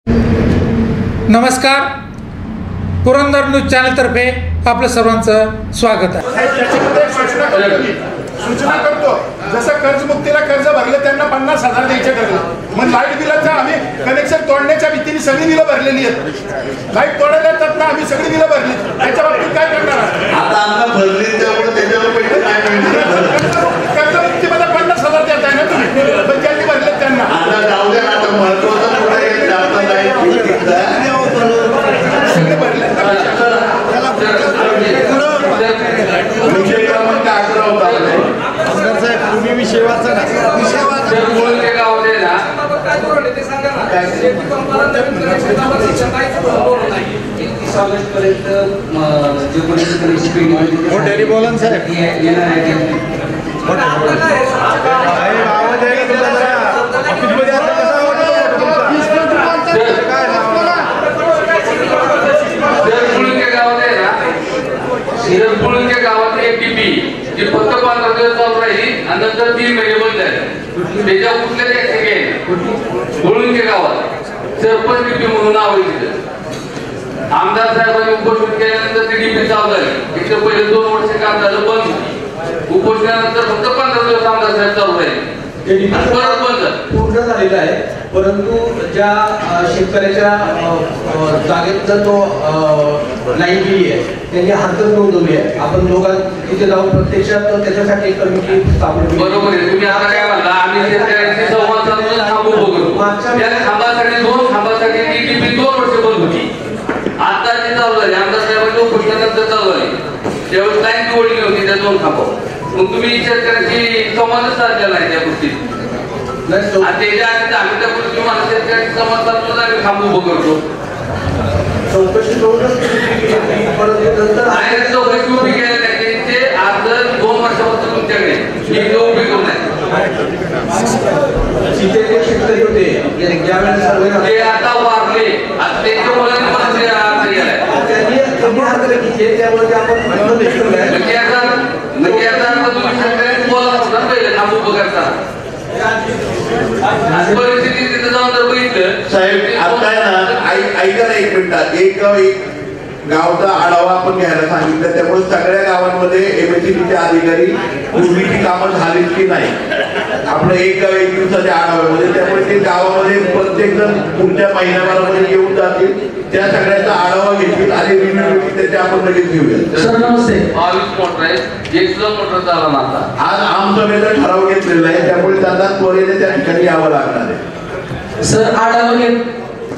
नमस्कार, Purandar news channel तर्फे आपलं सर्वांचं स्वागत आहे. सूचना करतो, जसं कर्जमुक्तीला कर्ज भरले त्यांना 50,000 द्यायचे ठरलं. मग लाईट बिलाचं आम्ही कनेक्शन तोडण्याच्या भीतीने सगळी बिलं भरलेली आहेत. लाईट तोडायला येतात ना, आम्ही सगळी बिलं भरली. त्याच्या बाबतीत काय करणार? आता आम्हाला भरली त्यामुळे त्याच्यावर पैसे कर्जमुक्तीमध्ये 50,000 देत आहे ना तुम्ही, पण ज्यांनी भरले त्यांना आता जाऊ द्या. आता महत्वाचं पुढे जास्त नाही सगळे भरले. तुम्ही विषय वाचा ना. बोला साहेब. शिरपुळच्या गावात एक टीपी जी फक्त 15 दिवस चालू राहिली आणि नंतर 3 महिने बंद झाली. त्याच्या कुठल्या बुळूंच्या गावात सरपंच टीपी म्हणून नाव आहे तिथं. आमदार साहेबांनी उपोषण केल्यानंतर ती टीपी चालू झाली. तिथे पहिले 2 वर्ष काम झालं बंद. उपोषणानंतर फक्त 15 दिवस आमदार साहेब चालू राहिले, परत बंद पूर्ण झालेला आहे. परंतु ज्या शेतकऱ्याच्या जागेत जर तो लाईन गेली आहे त्यांनी हरकत नोंदवली आहे. आपण दोघांना तिथे जाऊन प्रत्यक्षात त्याच्यासाठी कमिटी स्थापन. बरोबर आहे. तुम्ही आता काय म्हणला, आम्ही शेतकऱ्यांशी संवाद साधून थांबू बघतो. त्या खांबासाठी 2 खांबासाठी ती टीपी 2 वर्ष बंद होती. आता जी चालू झाली आमदार साहेबांच्या उपोषणानंतर चालू झाली, त्यावेळेस लाईन जोडली होती त्या 2 खांबावर. मग तुम्ही शेतकऱ्यांशी संवादच साधलेला आहे त्या गोष्टीत. त्याच्या आधी आम्ही त्या गोष्टी मला शेतकऱ्यांशी संवाद साधून आम्ही थांबू उभं करतो. चौकशी चौकशी उभी केल्या त्यांचे आज 2 वर्षापासून तुमच्याकडे एक उभी करून आहे. शेतकरी होते ते आता वारले, आता त्यांच्या मुलांनी पण त्यांनी हरकत घेतली. त्यामुळे आपण तुम्ही शेतकऱ्यांनी बोला होता पहिले थांबू उभं करता. परिस्थिती तिथे जाऊन जर बघितलं साहेब, आता आहे ना, ऐका ना एक मिनिटात. एक गावचा आढावा आपण घ्यायला सांगितलं, त्यामुळे सगळ्या गावांमध्ये एमएससीबीचे अधिकारी पूर्वीची कामं झालीच की नाही आपलं एक दिवसाच्या आढाव्यामध्ये. त्यामुळे ते गावामध्ये प्रत्येक जण पुढच्या महिन्याभरामध्ये येऊन जातील, त्या सगळ्यांचा आढावा घेतील आणि रिव्ह्यू त्याचे आपण लगेच घेऊया. सर नमस्ते. 22 मोटर आहेत, 1 किलोमीटर झाला ना. आता आज आमसभेचा ठराव घेतलेला आहे, त्यामुळे त्यांना त्वरेने त्या ठिकाणी यावं लागणार आहे. सर आढावा घेत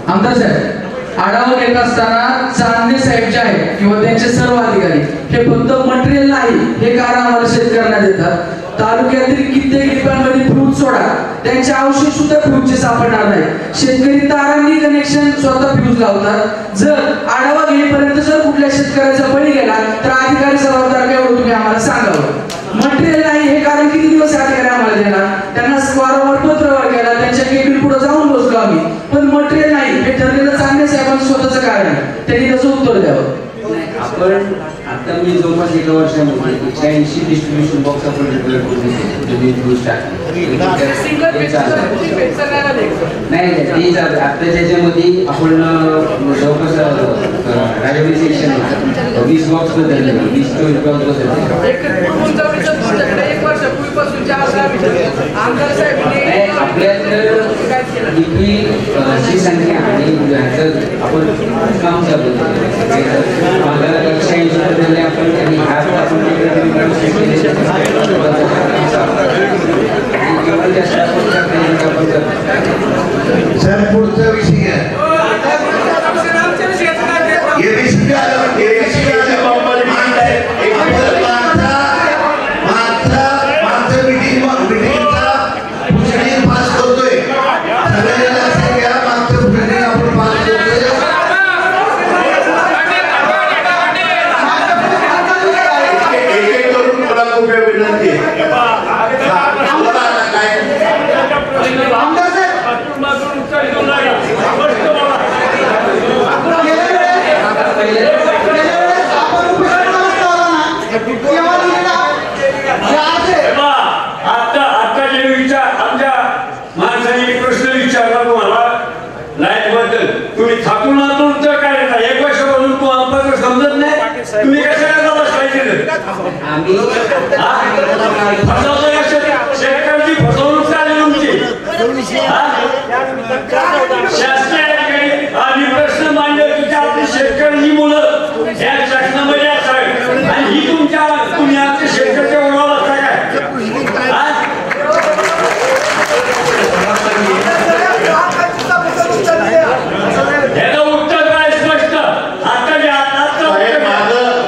आमदार साहेब आढावा घेत असताना चांदणे साहेब जे आहेत किंवा त्यांचे सर्व अधिकारी हे फक्त मटेरियल नाही हे कारण आम्हाला शेतकऱ्यांना देतात. तालुक्यातील कित्येक ठिकाणांमध्ये फ्यूज सोडा, त्यांचे अवशेष सुद्धा फ्यूजचे सापडणार नाही. शेतकरी तारांनी कनेक्शन स्वतः फ्यूज लावतात. जर आढावा घेईपर्यंत जर कुठल्या शेतकऱ्याचा बळी गेला तर अधिकारी जबाबदार काय होतो तुम्ही आम्हाला सांगावं. मटेरियल नाही हे कारण किती दिवस अधिकारी आम्हाला देणार? त्यांना वारंवार पत्रव्यवहार केला, त्यांच्या केबिन पुढे जाऊन बसलो आम्ही, पण मटेरियल नाही हे ठरलेलं चांगले साहेबांचं स्वतःचं कारण आहे. त्यांनी त्याचं उत्तर द्यावं. आपण आता मी जवळपास 1 वर्षामध्ये 86 डिस्ट्रीब्युशन बॉक्स आपण डेव्हलप करून नाही. आता त्याच्यामध्ये आपण जवळपास राजवाडी सेक्शन 20 बॉक्स बदलले, 20 बॉक्स बदलले. आपल्यात डीपीची संख्या आणि आपण काम चालू आपल्याला 180 बदलले. आपण त्यांनी साहेब पुढचा विषय आहे काय तुम्ही थाकून वाचून तर काय एक वर्षापासून तू आम्हाला समजत नाही तुम्ही कशाला बसवायचे शेतकऱ्यांची फसवणूक झाली तुमची शासकीय अधिकारी आम्ही प्रश्न मांडले की आपली शेतकऱ्यांची मुलं या शासनामध्ये असावी आणि ही तुम्ही आमच्या शेतकऱ्याच्या ओढावर असता काय याचं उत्तर काय स्पष्ट आता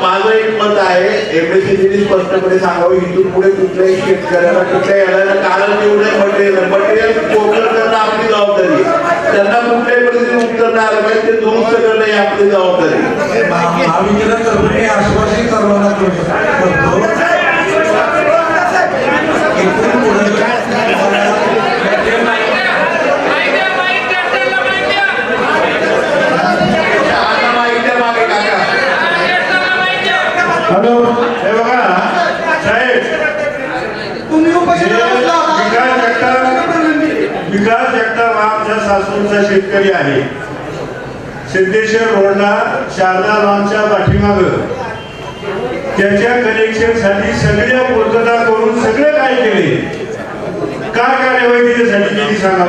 माझं एक मत आहे एमएससीबीने स्पष्टपणे सांगावं इथून पुढे कुठल्याही शेतकऱ्याला कुठल्याही याला कारण एवढे मटेरियल पोहोचलं करणं आपली जबाबदारी त्यांना कुठल्याही परिस्थितीत उत्तर नाही आलं पाहिजे ते दुरुस्त करणं ही आपली जबाबदारी महावितरणतर्फे आश्वासित सर्वांना करतो हॅलो हे बघा साहेब तुम्ही विकास जगताप हा आमच्या सासूरचा शेतकरी आहे. सिद्धेश्वर रोडला शारदा लॉनच्या पाठीमाग त्याच्या कनेक्शन साठी सगळ्या पूर्तता करून सगळे काय केले काय कार्यवाही त्याच्यासाठी केली सांगा.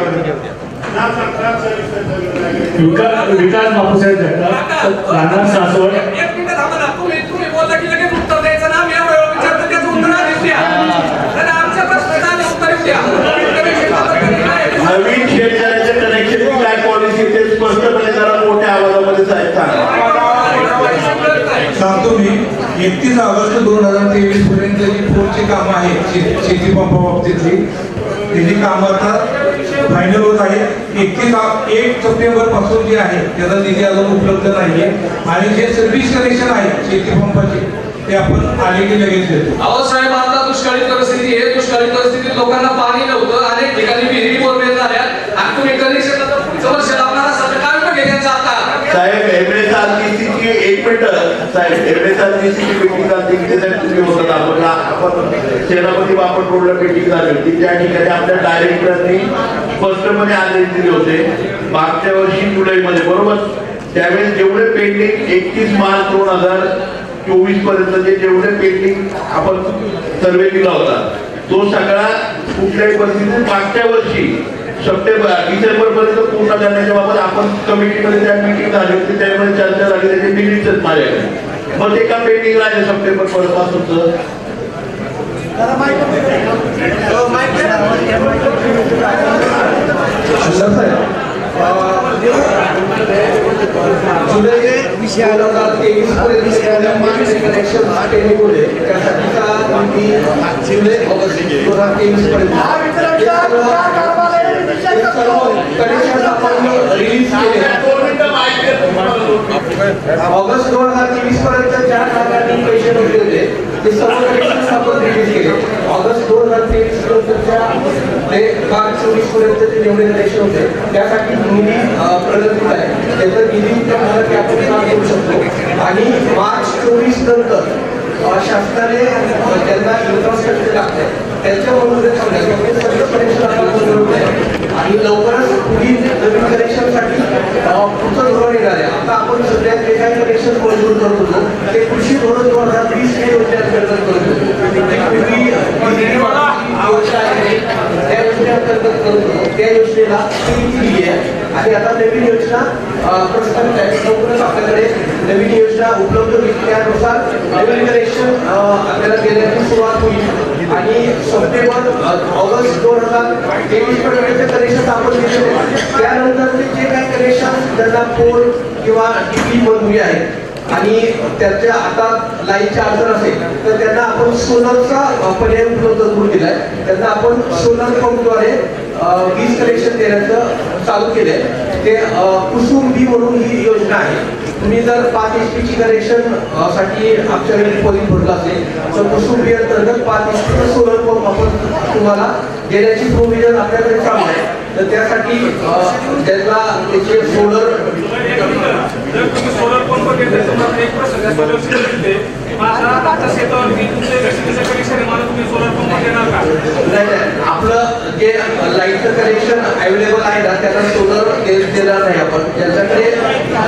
विकास बापूसाहेब जगताप राहणार सासवड. नवीन शेतकऱ्याच्या कनेक्शनची काय पॉलिसी ते स्पष्टपणे जरा मोठ्या आवाजामध्ये साहेब सांगतो मी 31 ऑगस्ट 2023 पर्यंत जी फोनची कामं आहेत शेती पंपा बाबतीतली त्याची कामं आता फायनल होत आहे. 1 सप्टेंबर पासून जे आहे त्याचा निधी अजून उपलब्ध नाहीये आणि जे सर्व्हिस कनेक्शन आहे शेती पंपाचे ते आपण आले की लगेच देतो. अहो साहेब आता दुष्काळी परिस्थिती आहे. दुष्काळी परिस्थितीत लोकांना पाणी नव्हतं अनेक ठिकाणी विहिरी बोरवेल झाल्या आणि तुम्ही कनेक्शन पुढच्या वर्षाला आपल्याला सरकार घ्यायचं आता साहेब एमएसआरटीसीची एक मिनिट साहेब एमएसआरटीसीची मीटिंग झाली त्याच्यात तुम्ही होतात आपण सेनापती बापट रोडला मीटिंग झाली होती त्या ठिकाणी आपल्या डायरेक्टरनी स्पष्टपणे आदेश दिले होते मागच्या वर्षी जुलैमध्ये बरोबर त्यावेळेस जेवढे पेंडिंग 31 मार्च 2024 पर्यंत जेवढे पेंडिंग आपण सर्वे दिला होता तो सगळा कुठल्याही परिस्थितीत मागच्या वर्षी डिसेंबर पर्यंत पूर्ण करण्याच्या बाबत आपण कमिटीमध्ये त्या मीटिंग झाली होती त्यामध्ये चर्चा झाली त्याचे मिनिट्स माझ्याकडे मग ते का पेंडिंग राहिले सप्टेंबर पासूनच जुलै 2023 पर्यंत कनेक्शन अटेंड होते त्यासाठीचा निधी जुलै ऑगस्ट 2023 पर्यंत कनेक्शन आपण रिलीज केले. ऑगस्ट 2023 पर्यंत ज्या भागांनी पैसे भरले होते ते सर्व कनेक्शन आपण रिलीज केले. ऑगस्ट 2023 नंतरच्या ते मार्च 24 पर्यंत जे जेवढे कनेक्शन होते त्यासाठी निधी प्रलंबित आहे त्याचा निधी की आपण काम करू शकतो आणि मार्च 24 नंतर शासनाने ज्यांना इन्फ्रास्ट्रक्चर लागते त्यांच्यामध्ये सगळं कनेक्शन आपण आणि लवकरच पुढील नवीन कनेक्शनसाठी पुढचं धोरण येणार आहे. आता आपण सध्या जे काही कनेक्शन मंजूर करत होतो ते कृषी धोरण 2020 या योजनेअंतर्गत करत होतो. त्या योजनेअंतर्गत करत होतो त्या योजनेला दिली आहे आणि आता नवीन योजना प्रस्तावित आहे. लवकरच आपल्याकडे नवीन योजना उपलब्ध होईल त्यानुसार नवीन कनेक्शन आपल्याला देण्याची सुरुवात होईल आणि सप्टेंबर ऑगस्ट 2023 पर्यंतचे कनेक्शन आपण दिले त्यानंतरचे जे काही कनेक्शन ज्यांना पोल किंवा टीपी मंजुरी आहे आणि त्याच्या आता लाईनच्या अडचण असेल तर त्यांना आपण सोलरचा पर्याय उपलब्ध करून दिलाय. त्यांना आपण सोलर पंपद्वारे वीज कनेक्शन देण्याचं चालू केलंय. ते कुसुम बी म्हणून ही योजना आहे. तुम्ही जर 5 HP कनेक्शन साठी आमच्याकडे डिपॉझिट भरलं असेल तर कुसुम बी अंतर्गत 5 HP सोलर पंप आपण तुम्हाला देण्याची प्रोव्हिजन आपल्याकडे चालू आहे. तर त्यासाठी ज्यांना त्याचे सोलर पंप घेतलं तुम्हाला एक प्रश्न आहे. माझा आता शेतावरती तुमच्या इलेक्ट्रिसिटीचं कनेक्शन आहे, मला तुम्ही सोलर पंप देणार का? नाही, आपलं जे लाईटचं कनेक्शन अवेलेबल आहे ना त्याला सोलर देणार नाही आपण. ज्यांच्याकडे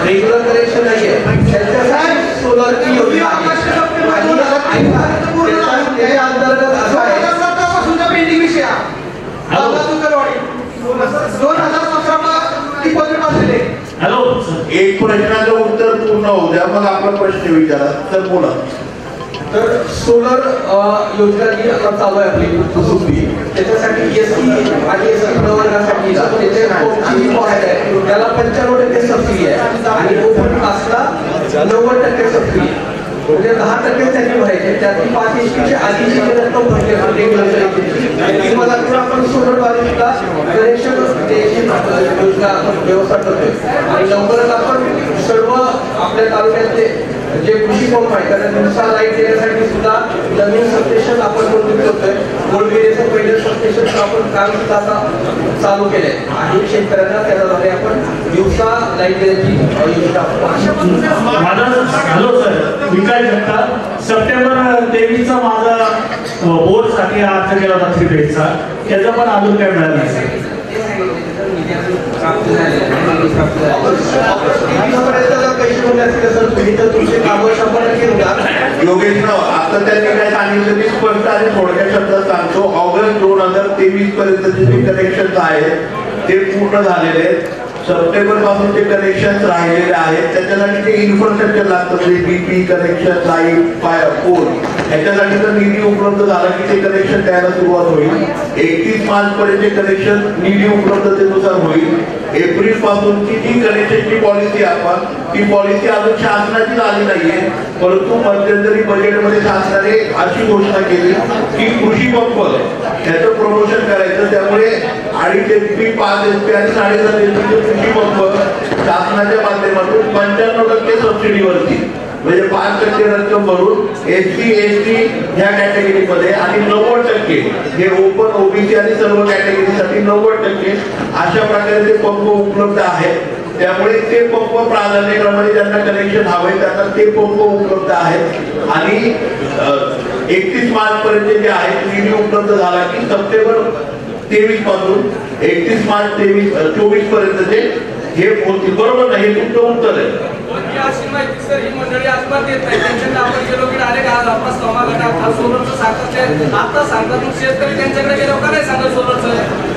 रेग्युलर कनेक्शन नाही आहे त्यांच्यासाठी सोलरची योजना आहे. अंतर्गत असं आहे पेंडिंग विषय 2017 हॅलो, एक प्रश्नाचं उत्तर पूर्ण होऊ द्या, मग आपला प्रश्न विचारा. तर बोला. तर सोलर योजना जी आता चालू आहे आपली सुप्री, त्याच्यासाठी एसटी आणि एसटी प्रवर्गासाठी त्याला 95% सबसिडी आहे आणि ओपन कास्टला 90% सबसिडी आहे. म्हणजे 10% त्यांनी भरायचे, त्यातली 5 एसटीची आधीची रक्कम भरली मला आपण सोलर बाजूला कनेक्शन योजना आपण व्यवस्था करतोय आणि लवकरच आपण सर्व आपल्या तालुक्यातले जे कृषी पंप आहे त्याला दिवसा लाईट देण्यासाठी सुद्धा नवीन सबस्टेशन आपण निर्मित करतोय. गोलगिरीचं पहिलं सबस्टेशन आपण काम सुद्धा आता चालू केलंय आणि शेतकऱ्यांना त्याद्वारे आपण दिवसा लाईट देण्याची योजना. हॅलो सर, विकास जगताप. सप्टेंबर 23चा माझा बोर्डसाठी अर्ज केला होता 3 डेजचा, त्याचा पण अजून काय मिळालं नाही. योगेशराव, आता त्यांनी काय सांगितलं मी स्पष्ट आणि थोडक्या शब्दात सांगतो. ऑगस्ट 2023 पर्यंतचे जे कनेक्शन आहेत ते पूर्ण झालेले आहेत. सप्टेंबर पासून जे कनेक्शन राहिलेले आहेत त्याच्यासाठी जे इन्फ्रास्ट्रक्चर लागतं म्हणजे बीपी कनेक्शन, लाईट, पोल, ह्याच्यासाठी तर निधी उपलब्ध झाला की ते कनेक्शन द्यायला सुरुवात होईल. 31 मार्च पर्यंत कनेक्शन निधी उपलब्धतेनुसार होईल. एप्रिल पासूनची जी कनेक्शनची पॉलिसी आपण ती पॉलिसी अजून शासनाची झाली नाहीये, परंतु मध्यंतरी बजेटमध्ये शासनाने अशी घोषणा केली की कृषी पंप याचं प्रमोशन करायचं. त्यामुळे 2.5 एचपी, 5 एचपी आणि 7.5 एचपीचे कृषी पंप शासनाच्या माध्यमातून 95% सबसिडीवरती म्हणजे 5% रक्कम भरून एससी एसटी ह्या कॅटेगरीमध्ये आणि 90% हे ओपन ओबीसी आणि सर्व कॅटेगरीसाठी 90% अशा प्रकारचे पंप उपलब्ध आहेत. त्यामुळे ते पंप प्राधान्यक्रमाने ज्यांना कनेक्शन हवे त्यांना ते पंप उपलब्ध आहेत आणि 31 मार्च पर्यंत जे आहेत निधी उपलब्ध झाला की सप्टेंबर 23 पासून 31 मार्च 24 पर्यंतचे हे होतील. बरोबर नाही, हे तुमचं उत्तर आहे. ही मंडळी अजिबात देत नाही. त्यांच्याकडे आपण गेलो की डायरेक्ट आज आपला समाजात सोलरचं सांगतात, आता सांगतात मग शेतकरी त्यांच्याकडे गेलो का नाही सांगत सोलरचं.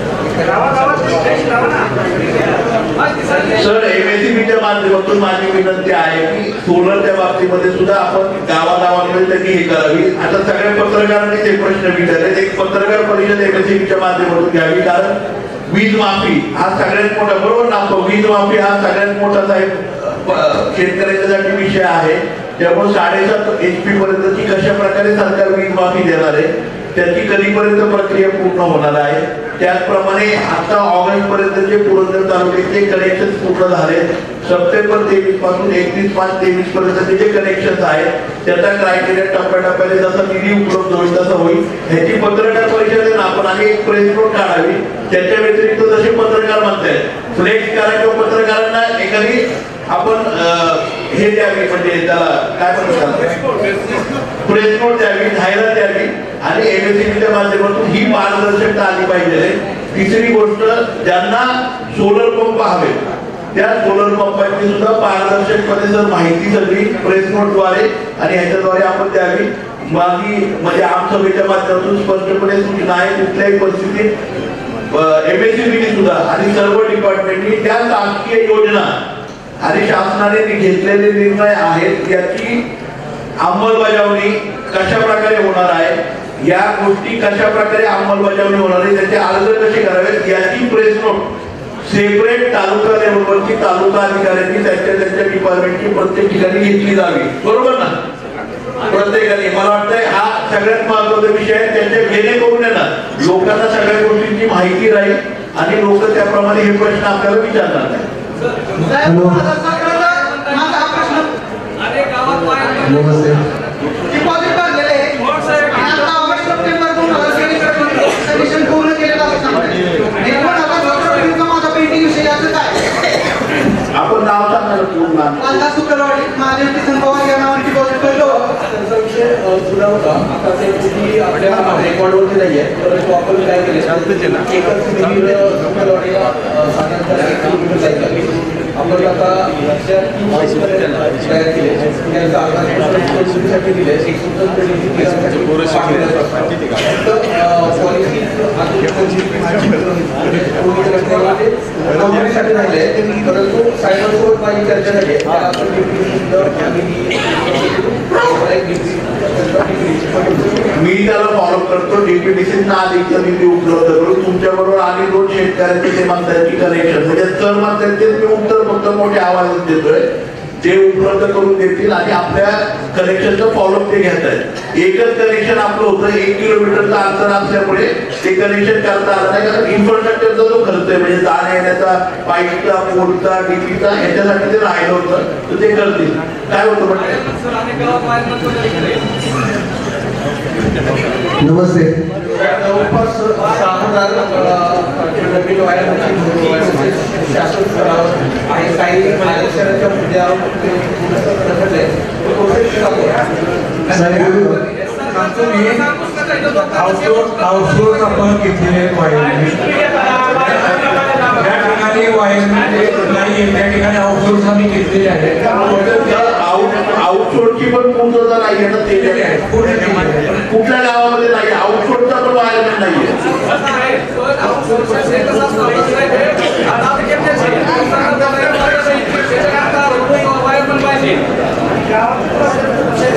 सर, एमएससीबीच्या माध्यमातून माझी विनंती आहे की सोलरच्या बाबतीमध्ये सुद्धा आपण गावागावांमध्ये त्यांनी हे करावी. आता सगळ्या पत्रकारांनी ते प्रश्न विचारले, एक पत्रकार परिषद एमएससीबीच्या माध्यमातून घ्यावी. कारण वीज माफी हा सगळ्यात मोठा, बरोबर ना, वीज माफी हा सगळ्यात मोठा साहेब शेतकऱ्यांच्यासाठी विषय आहे. त्यामुळे 7.5 एचपी पर्यंतची कशा प्रकारे सरकार वीज माफी देणार आहे, त्याची कधीपर्यंत प्रक्रिया पूर्ण होणार आहे. त्याचप्रमाणे आता ऑगस्ट पर्यंतचे पुरंदर तालुक्याचे कनेक्शन पूर्ण झाले. सप्टेंबर 23 पासून 31 मार्च 23 पर्यंतचे जे कनेक्शन आहेत त्याचा क्रायटेरिया टप्प्याटप्प्याने जसा निधी उपलब्ध होईल तसा होईल. ह्याची पत्रकार परिषदेने आपण आणि एक प्रेस नोट काढावी. त्याच्या व्यतिरिक्त जसे पत्रकार म्हणतायत फ्लेक्स करा किंवा पत्रकारांना एखादी आपण हे द्यावी, म्हणजे त्याला काय म्हणतात प्रेस नोट द्यावी, जाहिरात द्यावी आणि एमएससीबीच्या माध्यमातून ही पारदर्शकता आली पाहिजे. तिसरी गोष्ट, ज्यांना सोलर पंप हवे त्या सोलर पंपांची सुद्धा पारदर्शकपणे जर माहिती सगळी प्रेस नोटद्वारे आणि ह्याच्याद्वारे आपण द्यावी. म्हणजे आमसभेच्या माध्यमातून स्पष्टपणे सूचना आहे कुठल्याही परिस्थितीत एमएससीबीने सुद्धा आणि सर्व डिपार्टमेंटनी त्या शासकीय योजना आणि शासनाने घेतलेले निर्णय आहेत याची अंमलबजावणी कशा प्रकारे होणार आहे, या गोष्टी कशा प्रकारे अंमलबजावणी होणार आहे, त्याचे अर्ज कसे करावेत याची प्रेस नोट सेपरेट तालुका लेवलवरची तालुका अधिकाऱ्यांनी त्यांच्या डिपार्टमेंटची प्रत्येक ठिकाणी घेतली जावी. बरोबर ना, प्रत्येकाने. मला वाटतंय हा सगळ्यात महत्वाचा विषय आहे. त्यांच्या जेणेकरून येणार लोकांना सगळ्या गोष्टींची माहिती राहील आणि लोक त्याप्रमाणे हे प्रश्न आपल्याला विचारणार नाही. डिपॉझिट भरलेले आता ऑगस्ट सप्टेंबर 2023 पूर्ण केलेला माझा पेंटिंग विषय याचं काय आपण नाव सांगणार नाव सुकरवाडी महादेव किसन पवार या नावाची डिपॉझिट करलो. त्यांचा विषय जुना होता. आता ते किती आपल्या रेकॉर्डवरती नाही आहे, परंतु आपण काय केले एकच सुकरवाडीला साधारणतः 1 किलोमीटर जायला लागली. आपण आता तयार केले त्यांचा आधारसाठी दिले पॉलिसीसाठी राहिले, परंतु साहेबांसोबत माझी चर्चा झाली. मी त्याला फॉलो करतो. डीपीडीसीना अधिक निधी उपलब्ध करून तुमच्या बरोबर आणि 2 शेतकऱ्यांचे ते म्हणतायची कनेक्शन म्हणजे तर म्हणतात ते मी उत्तर फक्त मोठे आवाज देतोय जे उपलब्ध करून देतील आणि आपल्या कनेक्शनचं फॉलोअप ते घेत आहेत. एकच कनेक्शन आपलं होतं 1 किलोमीटरचं अंतर असल्यामुळे ते कनेक्शन करता आलं नाही, कारण इन्फ्रास्ट्रक्चरचा जो खर्च आहे म्हणजे जाण्या येण्याचा पाईपचा पोलचा डीपीचा ह्याच्यासाठी ते राहिलं होतं तर ते करतील. काय होतं म्हणजे नमस्ते. जवळपास 6,000 नवीन वायर शासन स्तरावर आणि काही आरक्षणाच्या मुद्द्यावर आउटसोर्स आपण घेतलेले त्या ठिकाणी वायर नाही, त्या ठिकाणी आउटसोर्स आम्ही घेतलेले आहे. आउटसोर्सची पण पूर्तता नाही आहे ना, ते कुठल्या गावामध्ये नाही आउटसोर्सचा पण वायरमेंट नाहीये.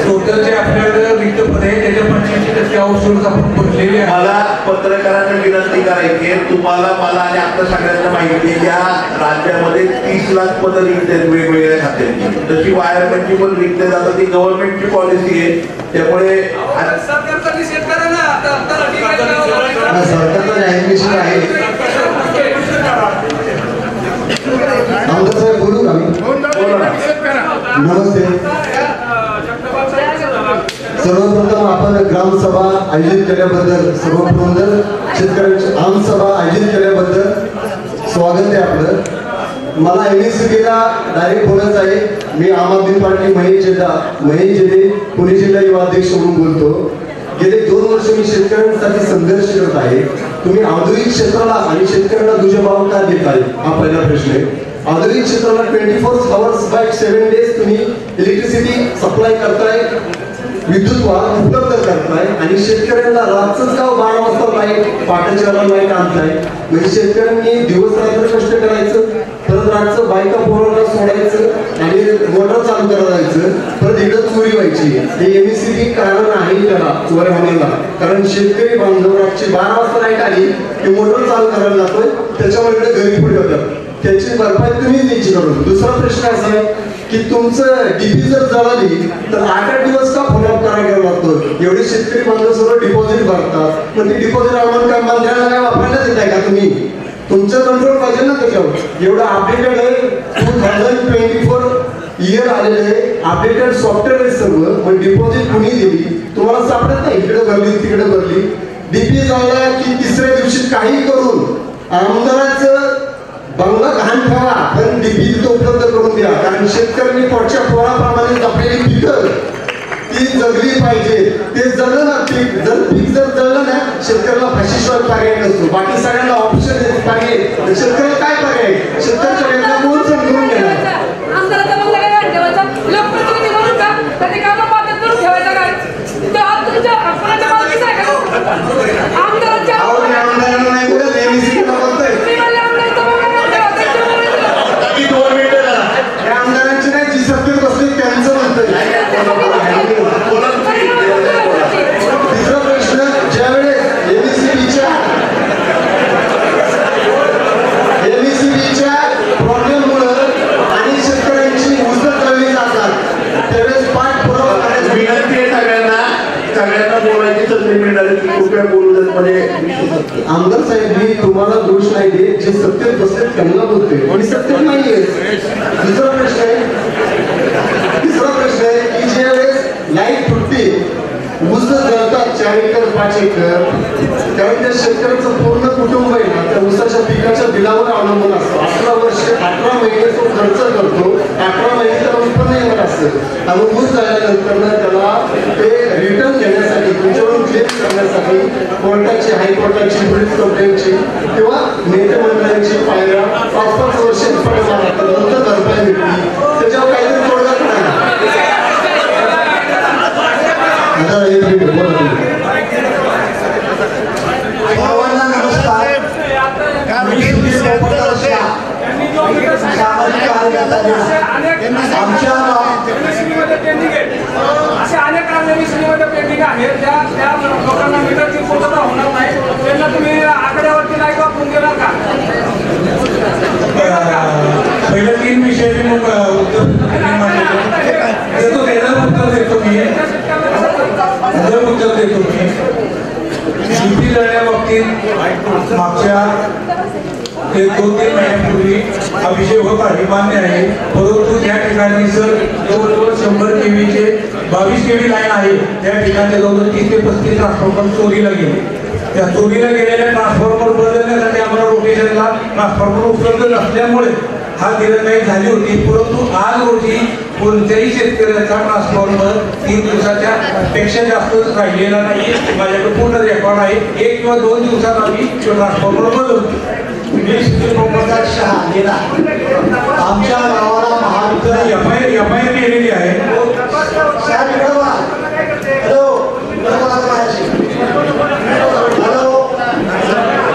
टोटल जे आपल्याकडे रिक्त पद आहे त्याच्या 85% आउटसोर्स आपण भरलेले आहे. मला पत्रकारांना विनंती करायची आहे, तुम्हाला मला आणि आपल्या सगळ्यांना माहिती आहे या राज्यामध्ये 30 लाख पदं रिक्त आहेत वेगवेगळ्या खात्यांची. तशी वायरमेंटची पण रिक्त जातात, ती गव्हर्नमेंटची पॉलिसी आहे. त्यामुळे सरकारचा न्यायाधीश आहे. आमदार साहेब बोलू का मी? नमस्ते. सर्वप्रथम आपण ग्रामसभा आयोजित केल्याबद्दल सर्वप्रथम शेतकऱ्यांची आमसभा आयोजित केल्याबद्दल स्वागत आहे आपलं. मला MSCBला डायरेक्ट बोलायचं आहे. मी आम आदमी पार्टी महेश जिल्हे पुणे जिल्हा युवा अध्यक्ष म्हणून बोलतो. गेले 2 वर्ष मी शेतकऱ्यांसाठी संघर्ष करत आहे. तुम्ही औद्योगिक क्षेत्राला आणि शेतकऱ्यांना दुजाभाव का देत आहे हा पहिला प्रश्न आहे. औद्योगिक क्षेत्राला 24 hours by 7 days तुम्ही इलेक्ट्रिसिटी सप्लाय करताय, विद्युत वाहन उपलब्ध करताय आणि शेतकऱ्यांना रातच का 12 वाजता लाईट पाटाच्या लाईट आणताय. म्हणजे शेतकऱ्यांनी दिवस रात्र कष्ट करायचं, परत रातचं बायका पोरांना सोडायचं आणि मोटर चालू करायचं, परत इकडं चोरी व्हायची. हे MSCB कारण आहे त्याला चोरी होण्याला. कारण शेतकरी बांधव रातची 12 वाजता लाईट आली की मोटर चालू करायला लागतोय, त्याच्यामुळे इकडे गरीब पुढे होतात. त्याची भरपाई तुम्ही द्यायची करून. दुसरा प्रश्न असा आहे की तुमचं डीपी जर जळाली तर 8 दिवस का फॉलोअप करायला लागतो. एवढे शेतकरी बांधव सर्व डिपॉझिट भरतात, पण ती डिपॉझिट आम्हाला काय मंत्र्यांना काय वापरायला देत आहे का तुम्ही? तुमचं कंट्रोल पाहिजे ना त्याच्यावर. एवढं अपडेटेड आहे 2024 इयर आलेलं आहे, अपडेटेड सॉफ्टवेअर आहे सर्व. मग डिपॉझिट कुणी दिली तुम्हाला सापडत नाही, इकडे भरली तिकडे भरली. डीपी झाला की 3ऱ्या दिवशी काही करून आमदाराचं बंगला घाण ठेवा, पण डीपी तिथं उपलब्ध करून द्या. कारण शेतकऱ्यांनी पोटच्या पोराप्रमाणे जपलेली पिकं ती जगली पाहिजे. ते जगलं ना पीक, जर पीक जर जगलं ना शेतकऱ्याला फाशीशिवाय पर्याय नसतो. बाकी सगळ्यांना ऑप्शन पाहिजे, शेतकऱ्याला काय पर्याय? शेतकऱ्याच्या वेळेला कोण करून घेणार? आमदार साहेब मी तुम्हाला दोष नाही देत, जे सत्तेत बसले त्यांना बोलते आणि सत्तेत नाहीये. तिसरा प्रश्न आहे की ज्या वेळेस लाईट तुटते, ऊस जळतात 4 एकर 5 एकर, त्यावेळी त्या शेतकऱ्याचं पूर्ण कुटुंब आहे ना त्या ऊसाच्या पिकाच्या बिलावर अवलंबून असतं. 18 महिने तो खर्च करतो, 18 महिने टायमर असतं आणि ऊस झाल्यानंतर त्याला ते रिटर्न घेण्यासाठी तुमच्याकडून क्लेम करण्यासाठी कोर्टाची हायकोर्टाची पोलीस कंप्लेंटची किंवा नेते मंडळांची पायऱ्या 5-5 वर्ष नंतर भरपाई मिळते त्याच्यावर काहीतरी तोडगा सर्वांना नमस्कार. मी सुधीर पोपटकर सामाजिक कार्यकर्ता. आमच्या असे अनेक कारणामध्ये पेंडिंग आहेत त्या लोकांना मीटरची पूर्तता होणार नाही त्यांना तुम्ही आकड्यावरती नाही वापरून देणार का? पहिल्या 3 विषय मी उत्तर देतो मी शेती जळण्या बाबतीत मागच्या 1-2-3 महिन्यापूर्वी हा विषय होता हे मान्य आहे. परंतु त्या ठिकाणी जर जवळजवळ 100 केव्हीचे 22 केव्ही लाईन आहे त्या ठिकाणी जवळजवळ 30 ते 35 ट्रान्सफॉर्मर चोरीला गेले. त्या चोरीला गेलेल्या ट्रान्सफॉर्मर बदलण्यासाठी आम्हाला रोटेशनला ट्रान्सफॉर्मर उपलब्ध नसल्यामुळे हा दिरंगाई झाली होती. परंतु आज रोजी कोणत्याही शेतकऱ्याचा ट्रान्सफॉर्मर 3 दिवसाच्या पेक्षा जास्त राहिलेला नाही. माझ्याकडे पूर्ण रेकॉर्ड आहे. 1 किंवा 2 दिवसात आम्ही ट्रान्सफॉर्मर बदलतो. मी सुधीर पोपटकर शहा. आमच्या गावाला महावितरण एफआयआर केलेली आहे.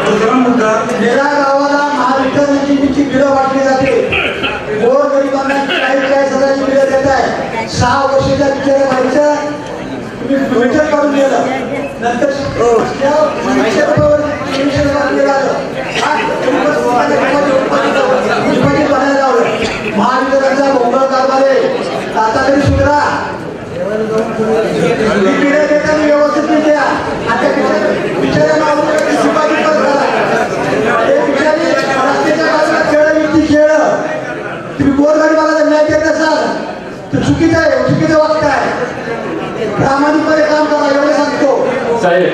दुसरा मुद्दा, मेरा गावाला महावितरणची बिलं वाटली जाते. गोरगरिबांना 40,000ची बिलं देत आहे. 6 वर्षाच्या बिचाऱ्या व्हायचं तुम्ही मीटर काढून दिलं नंतर 200 रुपयावर बनायला लावलं. महावितरणचा बोंबळ कारभार आहे. आता तरी सुधरा. बिलं देताना व्यवस्थित द्या. आता बिचाऱ्या माणूस सुपारी रस्त्याच्या बाजूला खेळ विकती खेळ तुम्ही गोरगरिबाला न्याय देत नसाल तर चुकीचं आहे. चुकीचं वागताय. प्रामाणिकपणे काम करा एवढं सांगतो साहेब.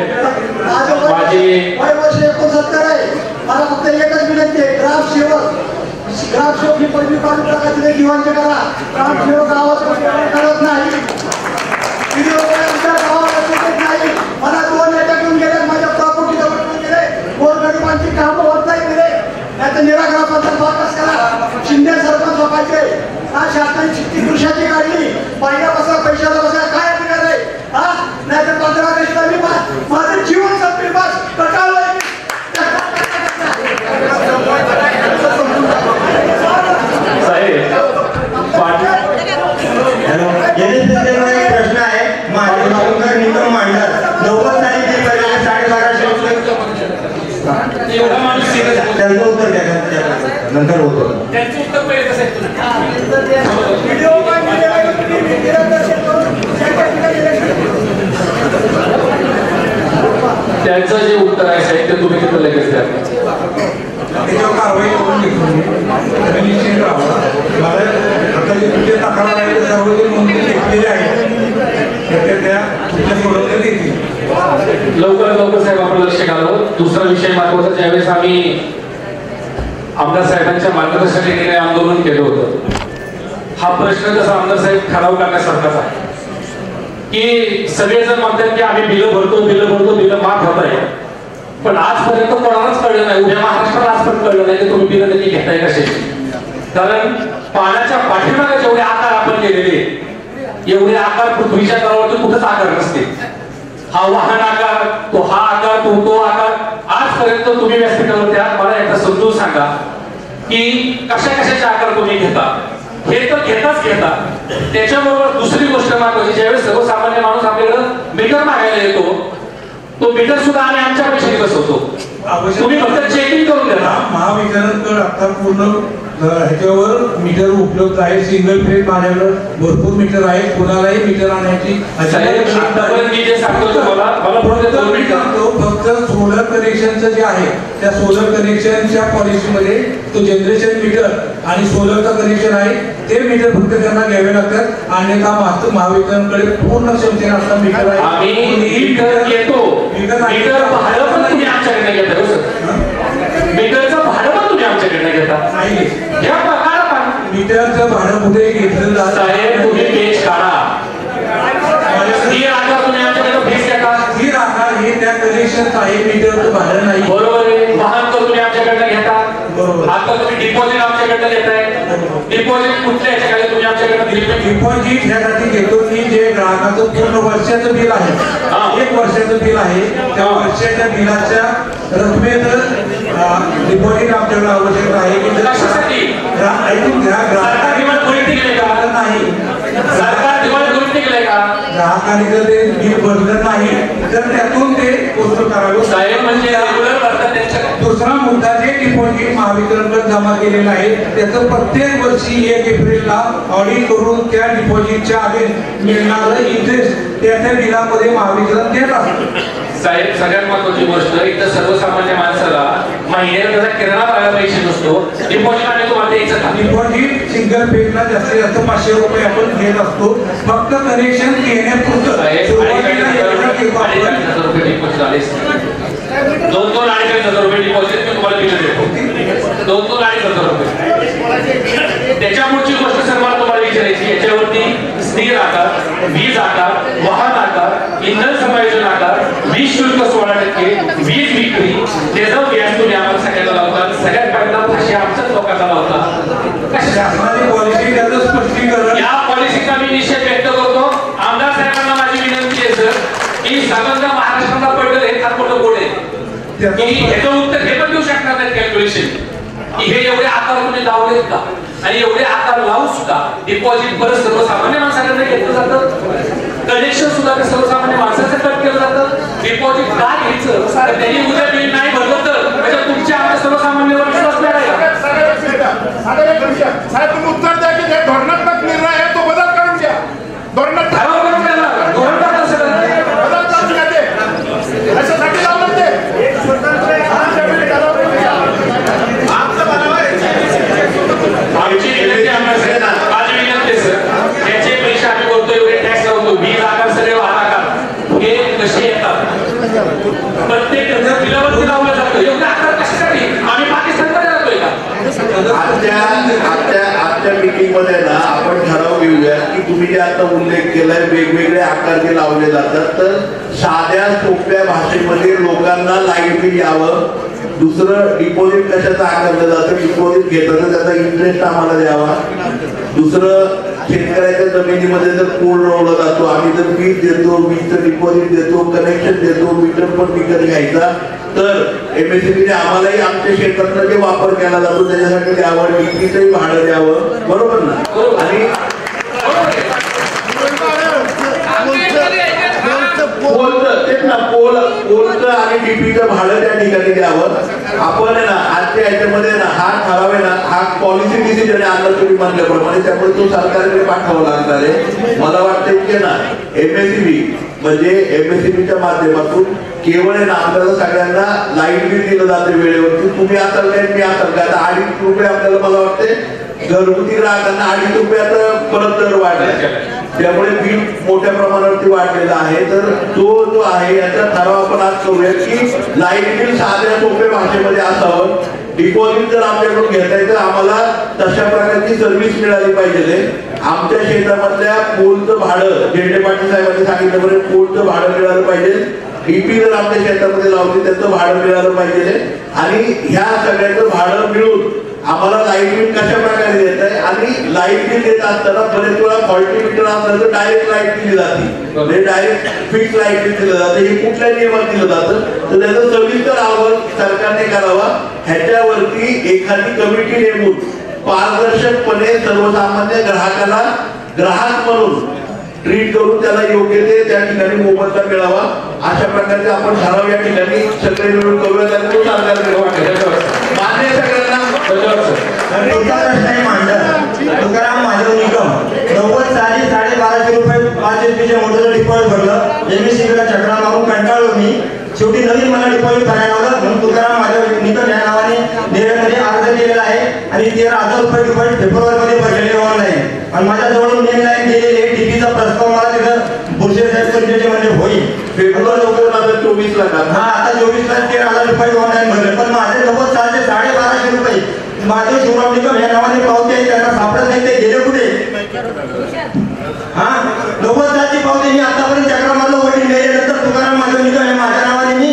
माझे वय वर्ष 69 आहे. मला फक्त एकच विनंती आहे. ग्रामसेवक ही पहिली पाणी प्रकारचे दिवाणचे करा. ग्रामसेवक गावात करत नाही. नाही मला 2 नेत्या घेऊन गेले. माझ्या प्रॉपर्टी जवळ गेले. गोरगरिबांची कामं होत नाही गेले. नाहीतर निराग्रहाबद्दल बाकस करा. शिंदे सरपंच व्हायचे. हा शासनाने शिस्ती पुरुषाची काढली. पहिल्या बसा पैशाला बसा काय अधिकार आहे हा. नाहीतर 15 दिवसाला मी माझं जीवन संपली. बस कटाळलं. प्रश्न आहे. माझे निकम मांडला 90 तारीख 12:30 त्यांचं उत्तर द्या. नंतर होतं त्यांचं उत्तर पहिले कसं त्यांचं जे उत्तर आहे साहेब ते तुम्ही तिथं लगेच द्या. त्याच्यावर कारवाई करून घेतो मी. निश्चित राहा. मला आता जे तुझे तक्रार आहे ते सर्व जे नोंदणी घेतलेले आहेत त्या तुमच्या सोडवण्यात येतील. लवकरात लवकर साहेब आपण लक्ष घालावं. दुसरा विषय महत्वाचा, ज्यावेळेस आम्ही आमदार साहेबांच्या मार्गदर्शनाने आंदोलन केलं होतं, हा प्रश्न जसा आमदार साहेब ठराव करण्यासारखाच आहे की सगळेजण म्हणतात की आम्ही बिलं भरतो माफ होत आहे. पण आजपर्यंत कोणालाच कळलं नाही, उद्या महाराष्ट्राला आजपर्यंत कळलं नाही की तुम्ही बिलं नक्की घेताय कशाची. कारण पाण्याच्या पाठीमागे जेवढे आकार आपण केलेले एवढे आकार पृथ्वीच्या तळावरती कुठंच आकार नसते. हा वाहन आकार, तो हा आकार, तो आकार. आजपर्यंत तुम्ही व्यासपीठावरती मला एकदा समजून सांगा की कशाचे आकार तुम्ही घेता. हे तर घेता. त्याच्याबरोबर दुसरी गोष्ट महत्वाची, ज्यावेळेस सर्वसामान्य माणूस आपल्याकडे मीटर मागायला येतो तो मीटर सुद्धा आम्ही आमच्या पैशाने बसवतो. तुम्ही फक्त चेकिंग करून द्या. महावितरणकडे आता पूर्ण ह्याच्यावर मीटर उपलब्ध आहे. सिंगल फेज माझ्याकडे भरपूर मीटर आहे. कोणालाही मीटर आणायची फक्त सोलर कनेक्शनचं जे आहे त्या सोलर कनेक्शनच्या पॉलिसीमध्ये तो जनरेशन मीटर आणि सोलरचं कनेक्शन आहे ते मीटर फक्त त्यांना घ्यावे लागतात. अन्यथा महावितरणकडे पूर्ण क्षमतेने असता मीटर आहे. मीटरचं भाडं पण तुम्ही आमच्याकडे घेता. मीटरचं भाडं कुठे घेतलं जात आहे. कनेक्शन आहे, मीटरचं भाडं नाही. बरोबर आहे. वाहन तर तुम्ही आमच्याकडनं घेता, आता तुम्ही डिपॉझिट आमच्याकडनं घेताय. डिपॉझिट कुठल्या ह्याच्याकडे तुम्ही आमच्याकडनं दिली? डिपॉझिट ह्यासाठी घेतो की जे ग्राहकाचं पूर्ण वर्षाचं बिल आहे, 1 वर्षाचं बिल आहे, त्या वर्षाच्या बिलाच्या रकमेत डिपॉझिट आमच्याकडे आवश्यक आहे की कशासाठी? ग्राहकाने नाही, सरकार दिवाळी करून निघलंय का? ग्राहकाने जर ते बिल भरलं नाही तर त्यातून ते वसूल करावे. साहेब म्हणजे रेग्युलर भरतात त्यांच्या. दुसरा मुद्दा, जे डिपॉझिट महावितरणकडे जमा केलेलं आहे त्याचं प्रत्येक वर्षी 1 एप्रिलला ऑडिट करून त्या डिपॉझिटच्या आधी मिळणारं इंटरेस्ट त्या बिलामध्ये महावितरण देत असतं. साहेब सगळ्यात महत्वाची गोष्ट, इथं सर्वसामान्य माणसाला महिन्याला त्याचा किराणा भरायला पैसे नसतो. डिपॉझिट आम्ही तुम्हाला द्यायचं का? डिपॉझिट सिंगल पेजला जास्तीत जास्त 500 रुपये आपण घेत असतो, फक्त कनेक्शन घेण्यापुरतं. 2,000-2,500 रुपये डिपॉझिट मी तुम्हाला दिलं देतो. 2,000-2,500 रुपये. त्याच्या पुढची गोष्ट सर मला तुम्हाला विचारायची, याच्यावरती स्थिर आकार, वीज आकार, वाहन आकार, इंधन समायोजन आकार, वीज शुल्क 16%, वीज विक्री, त्याचा व्याज तुम्ही आम्हाला सगळ्यांना लावता. सगळ्यात पहिला भाषा आमच्याच लोकांना लावता. शासनाची पॉलिसी त्याचं स्पष्टीकरण. या पॉलिसीचा मी निषेध व्यक्त करतो. आमदार साहेबांना माझी विनंती आहे सर की समजा महाराष्ट्राला पडलं हे फार मोठं कोड आहे की ह्याचं उत्तर हे पण देऊ शकणार नाही कॅल्क्युलेशन की हे एवढे आकार तुम्ही लावलेत का, आणि एवढे आकार लावू सुद्धा डिपॉझिट परत सर्वसामान्य माणसाकडे घेतलं जातं. कनेक्शन सुद्धा ते सर्वसामान्य माणसाचं कट केलं जातं. डिपॉझिट का घ्यायचं? तर त्यांनी उद्या बिल नाही भरलं तर म्हणजे तुमच्या आमच्या सर्वसामान्यावर विश्वास नाही राहिला. साहेब तुम्ही उत्तर द्या की जे धोरणात्मक निर्णय आहे तो बदल करून द्या. धोरणात्मक अशासाठी लावलं ते आमची विनंती माझी विनंती सर, त्याचे पैसे आम्ही बोलतो एवढे टॅक्स लावतो, वीज आकार सगळे वाहन आकार हे कसे येतात? प्रत्येक बिलावरती लावलं जातं. एवढे आकार कशासाठी? आम्ही पाकिस्तानमध्ये जातोय का? आजच्या मीटिंग मध्ये ना आपण ठराव घेऊया की तुम्ही जे आता उल्लेख केलाय वेगवेगळे आकार जे लावले जातात, तर साध्या सोप्या भाषेमध्ये लोकांना लाईट बिल यावं. दुसरं, डिपॉझिट कशाचं आकारलं जातं, डिपॉझिट घेताना त्याचा इंटरेस्ट आम्हाला द्यावा. दुसरं, शेतकऱ्याच्या जमिनीमध्ये जर पूल रोवला जातो, आम्ही जर वीज देतो, वीजचं डिपॉझिट देतो, कनेक्शन देतो, मीटर पण विकत घ्यायचा, तर एमएससीबीने आम्हालाही आमच्या शेतातला जे वापर केला जातो त्याच्यासाठी द्यावं, डीपीचंही भाडं द्यावं. बरोबर ना? आणि पोलचं आणि डीपीचं भाडं त्या ठिकाणी द्यावं. आपण आहे ना आजच्या ह्याच्यामध्ये ना हा ठराव आहे ना, हा पॉलिसी डिसिजन आहे आता तुम्ही म्हणल्याप्रमाणे, त्यामुळे तो सरकारकडे पाठवावा लागणार आहे. मला वाटतं की ना एमएससीबी म्हणजे एमएससीबीच्या माध्यमातून केवळ आहे ना आपल्याला सगळ्यांना लाईट बिल दिलं जाते वेळेवरती. तुम्ही असाल काय, मी असाल काय, आता 2.5 रुपये आपल्याला मला वाटते घरगुती ग्राहकांना 2.5 रुपये आता परत दर वाढले, त्यामुळे बिल मोठ्या प्रमाणावरती वाढलेला आहे. तर तो जो आहे याचा ठराव आपण आज करूया की लाईट बिल साध्या सोप्या भाषेमध्ये असावं. डिपॉझिट जर आमच्याकडून घेताय तर आम्हाला तशा प्रकारची सर्व्हिस मिळाली पाहिजे. आमच्या शेतामधल्या पोलचं भाडं झेंडे पाटील साहेबांनी सांगितल्याप्रमाणे पोलचं भाडं मिळालं पाहिजे. डीपी जर आपल्या शेतामध्ये लावली त्याचं भाडं मिळालं पाहिजे. आणि ह्या सगळ्याचं भाडं मिळून आम्हाला लाईट बिल कशा प्रकारे देत आहे, आणि लाईट बिल देत असताना बरेच वेळा फॉल्टी मीटर असलं तर डायरेक्ट लाईट दिली जाते, म्हणजे डायरेक्ट फिक्स लाईट बिल दिलं जातं. हे कुठल्या नियमात दिलं जातं, तर त्याचा सविस्तर अहवाल सरकारने करावा. ह्याच्यावरती एखादी कमिटी नेमून पारदर्शकपणे सर्वसामान्य ग्राहकाला ग्राहक म्हणून ट्रीट करून त्याला योग्य ते त्या ठिकाणी मोबदला मिळावा. अशा प्रकारचे आपण ठराव या ठिकाणी सगळे मिळून करूया. त्यामुळे सरकारकडे मान्य सगळ्यांना तुकाराम महादेव निकम 90 साली 1250 रुपये 5 एचपीच्या मोटरचं डिपॉझिट भरलं. एमएससीबीला चक्रा मारून कंटाळलो मी. शेवटी नवीन मला डिपॉझिट करायला लावलं, म्हणून तुकाराम महादेव निकम या नावाने नेहमीमध्ये अर्ज केलेला आहे आणि 13,000 रुपये डिपॉझिट फेब्रुवारीमध्ये भरलेले ऑनलाईन. आणि माझ्याजवळून मेन लाईन गेलेली टीपीचा प्रस्ताव मला तिथं बुरशे साहेब कंटिन्यू म्हणजे होईल. फेब्रुवारी 2024 ला हा, आता 24 ला 13,000 रुपये ऑनलाईन भरले. पण माझे 90 सालचे 1250 रुपये महादेव शिवराम निकम या नावाने पावती आहे, त्यांना सापडत नाही, ते गेले कुठे? हा, 90 सालची पावती मी आतापर्यंत चक्रामधलं वडील गेल्यानंतर तुकाराम महादेव निकम या माझ्या नावाने मी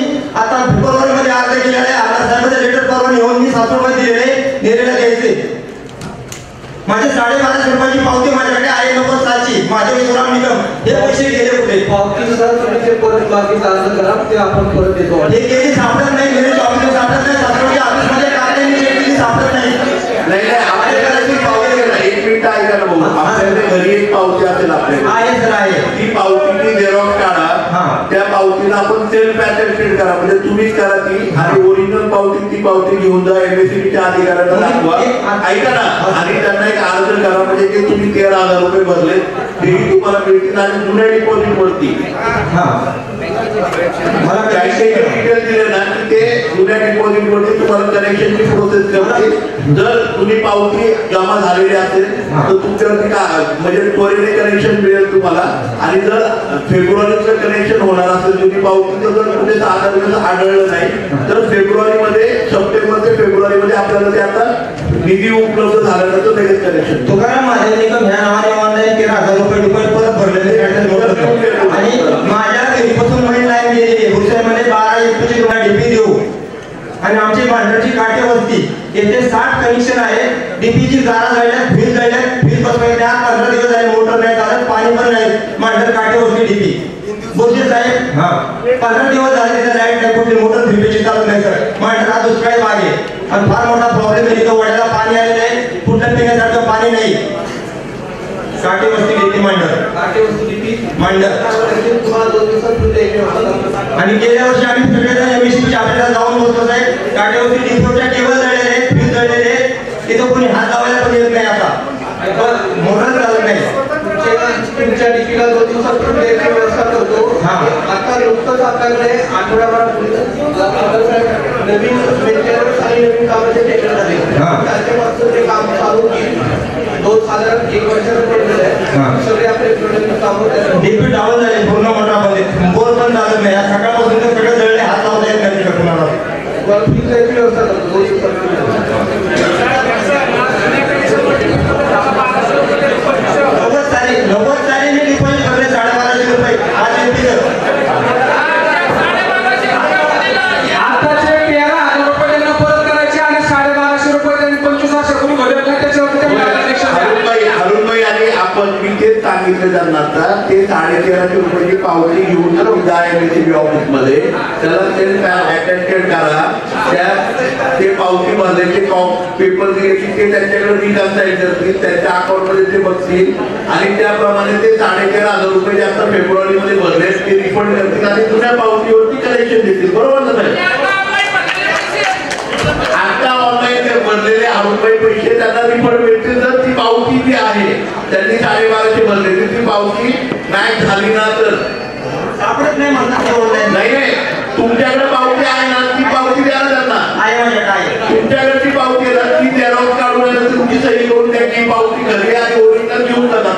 पावतीनुसार तुम्ही ते परत बाकीचा अर्ज करा, ते आपण परत देतो. हे केली सापडत नाही, गेले ऑफिस सापडत नाही, सासवडच्या ऑफिसमध्ये काढलेली केली सापडत नाही. नाही आपल्याकडे ती पावती आहे ना, 1 मिनिट ऐका ना भाऊ, आपल्याकडे घरी एक पावती असेल आपल्याकडे आहे सर आहे. ती पावतीची झेरॉक्स काढा, त्या पावतीला आपण सेल्फ अटेस्टेड करा, म्हणजे तुम्हीच करा ती, आणि ओरिजिनल पावती ती पावती घेऊन जा एमएससीबीच्या अधिकाऱ्यांना दाखवा, ऐका ना, आणि त्यांना एक अर्ज करा, म्हणजे ते तुम्ही 13,000 रुपये भरले तेही तुम्हाला मिळतील, आणि जुन्या डिपॉझिट वरती मला बँकेचे डिटेल दिले ना की ते जुन्या डिपॉझिट वरती तुम्हाला कनेक्शनची प्रोसेस करते. जर तुम्ही पावती जमा झालेली असेल तर तुमच्यावरती म्हणजे त्वरित कनेक्शन मिळेल तुम्हाला, आणि जर फेब्रुवारीचं कनेक्शन होणार असेल जुनी पावतीचं जर कुठे 6 दिवस आढळलं नाही तर फेब्रुवारीमध्ये, सप्टेंबर ते फेब्रुवारीमध्ये आपल्याला ते आता निधी उपलब्ध झाल्यानंतर लगेच कनेक्शन. तुकाराम महाजन निकम ह्या नावाने ऑनलाईन 13,000 रुपये डिपॉझिट परत भरलेले आणि माझ्या घरीपासून महिला लाईन गेलेली हुसेनमध्ये 12 एचपीची तुम्हाला डीपी देऊ, आणि आमची भांडरची काटे वस्ती येथे 60 कनेक्शन आहे. डीपीची गारा जळल्यात, फ्रीज जळल्यात, फ्रीज बसवायचे 15 दिवस झाले, मोटर नाही चालत, पाणी पण नाही. भांडर काटे वस्ती डीपी बोलते साहेब 15 दिवस झाले तिथे लाईट नाही, कुठली मोटर 3 चालत नाही सर. भांडर हा दुष्काळी भाग आहे आणि फार मोठा प्रॉब्लेम आहे. तिथं वड्याला पाणी आलेलं आहे, कुठलं पिण्यासारखं पाणी नाही. काटे वस्ती डीपी मांडर मांडर. आणि गेल्या वर्षी आम्ही सगळेजण एमएससीबीच्या ऑफिसला जाऊन बसलो साहेब. काटेवरती डिपोच्या केबल जळलेले, फ्रीज जळलेले, तिथं कोणी हात लावायला पण येत नाही. आता मोटर चालत नाही. तुमच्या डीपीला 2 दिवसात व्यवस्था करतो. आता नुकतंच आपल्याकडे आठवड्याभरापूर्वी नवीन मेंटेनन्स आणि नवीन कामाचे टेंडर झाले. त्याच्यापासून ते काम चालू केले, साधारण 1 वर्षाचं टेंडर आहे. सगळे आपले कामं डीपी डाऊन झाले पूर्ण मोठा मध्ये, बोर पण चालत नाही. सकाळपासून ते सगळे जळले, हात लावता येत नाही कुणाला. व्यवस्था करतो 2 दिवसात. 90 साली मी डिपॉझिट भरले 1250 रुपये. आताचे 13,000 रुपये त्यांना परत करायचे आणि 1250 रुपये त्यांनी 25 वर्षापूर्वी भरले त्याच्यावर हरुणभाई आणि आपण मी तेच सांगितलं त्यांना आता, ते 1350 रुपयाची पावती घेऊन जा एमएससीबी ऑफिस मध्ये, त्याला सेल्फ अटेस्टेड करा, त्या ते पावती भरल्याचे पेपर दिले की ते त्यांच्याकडे रिकन्साइल करतील, त्यांच्या अकाउंट मध्ये ते बघतील, आणि त्याप्रमाणे ते 13,500 रुपये जे आता फेब्रुवारीमध्ये भरले ते रिफंड करतील आणि जुन्या पावतीवरती कलेक्शन देतील. बरोबर ना साहेब? आता ऑनलाईन भरलेले हरुणभाई पैसे त्यांना रिफंड मिळतील जर ती पावती जी आहे त्यांनी 1250 भरलेली ती पावती मॅच झाली ना तर. सापडत नाही म्हणतात ऑनलाईन. नाही तुमच्याकडे पावती आहे ना, ती पावती द्या ना त्यांना. तुमच्याकडे ती पावती आहे ना, ती झेरॉक्स काढून तुमची सही करून द्यायची पावती घरी आणि ओरिजिनल घेऊन जातात.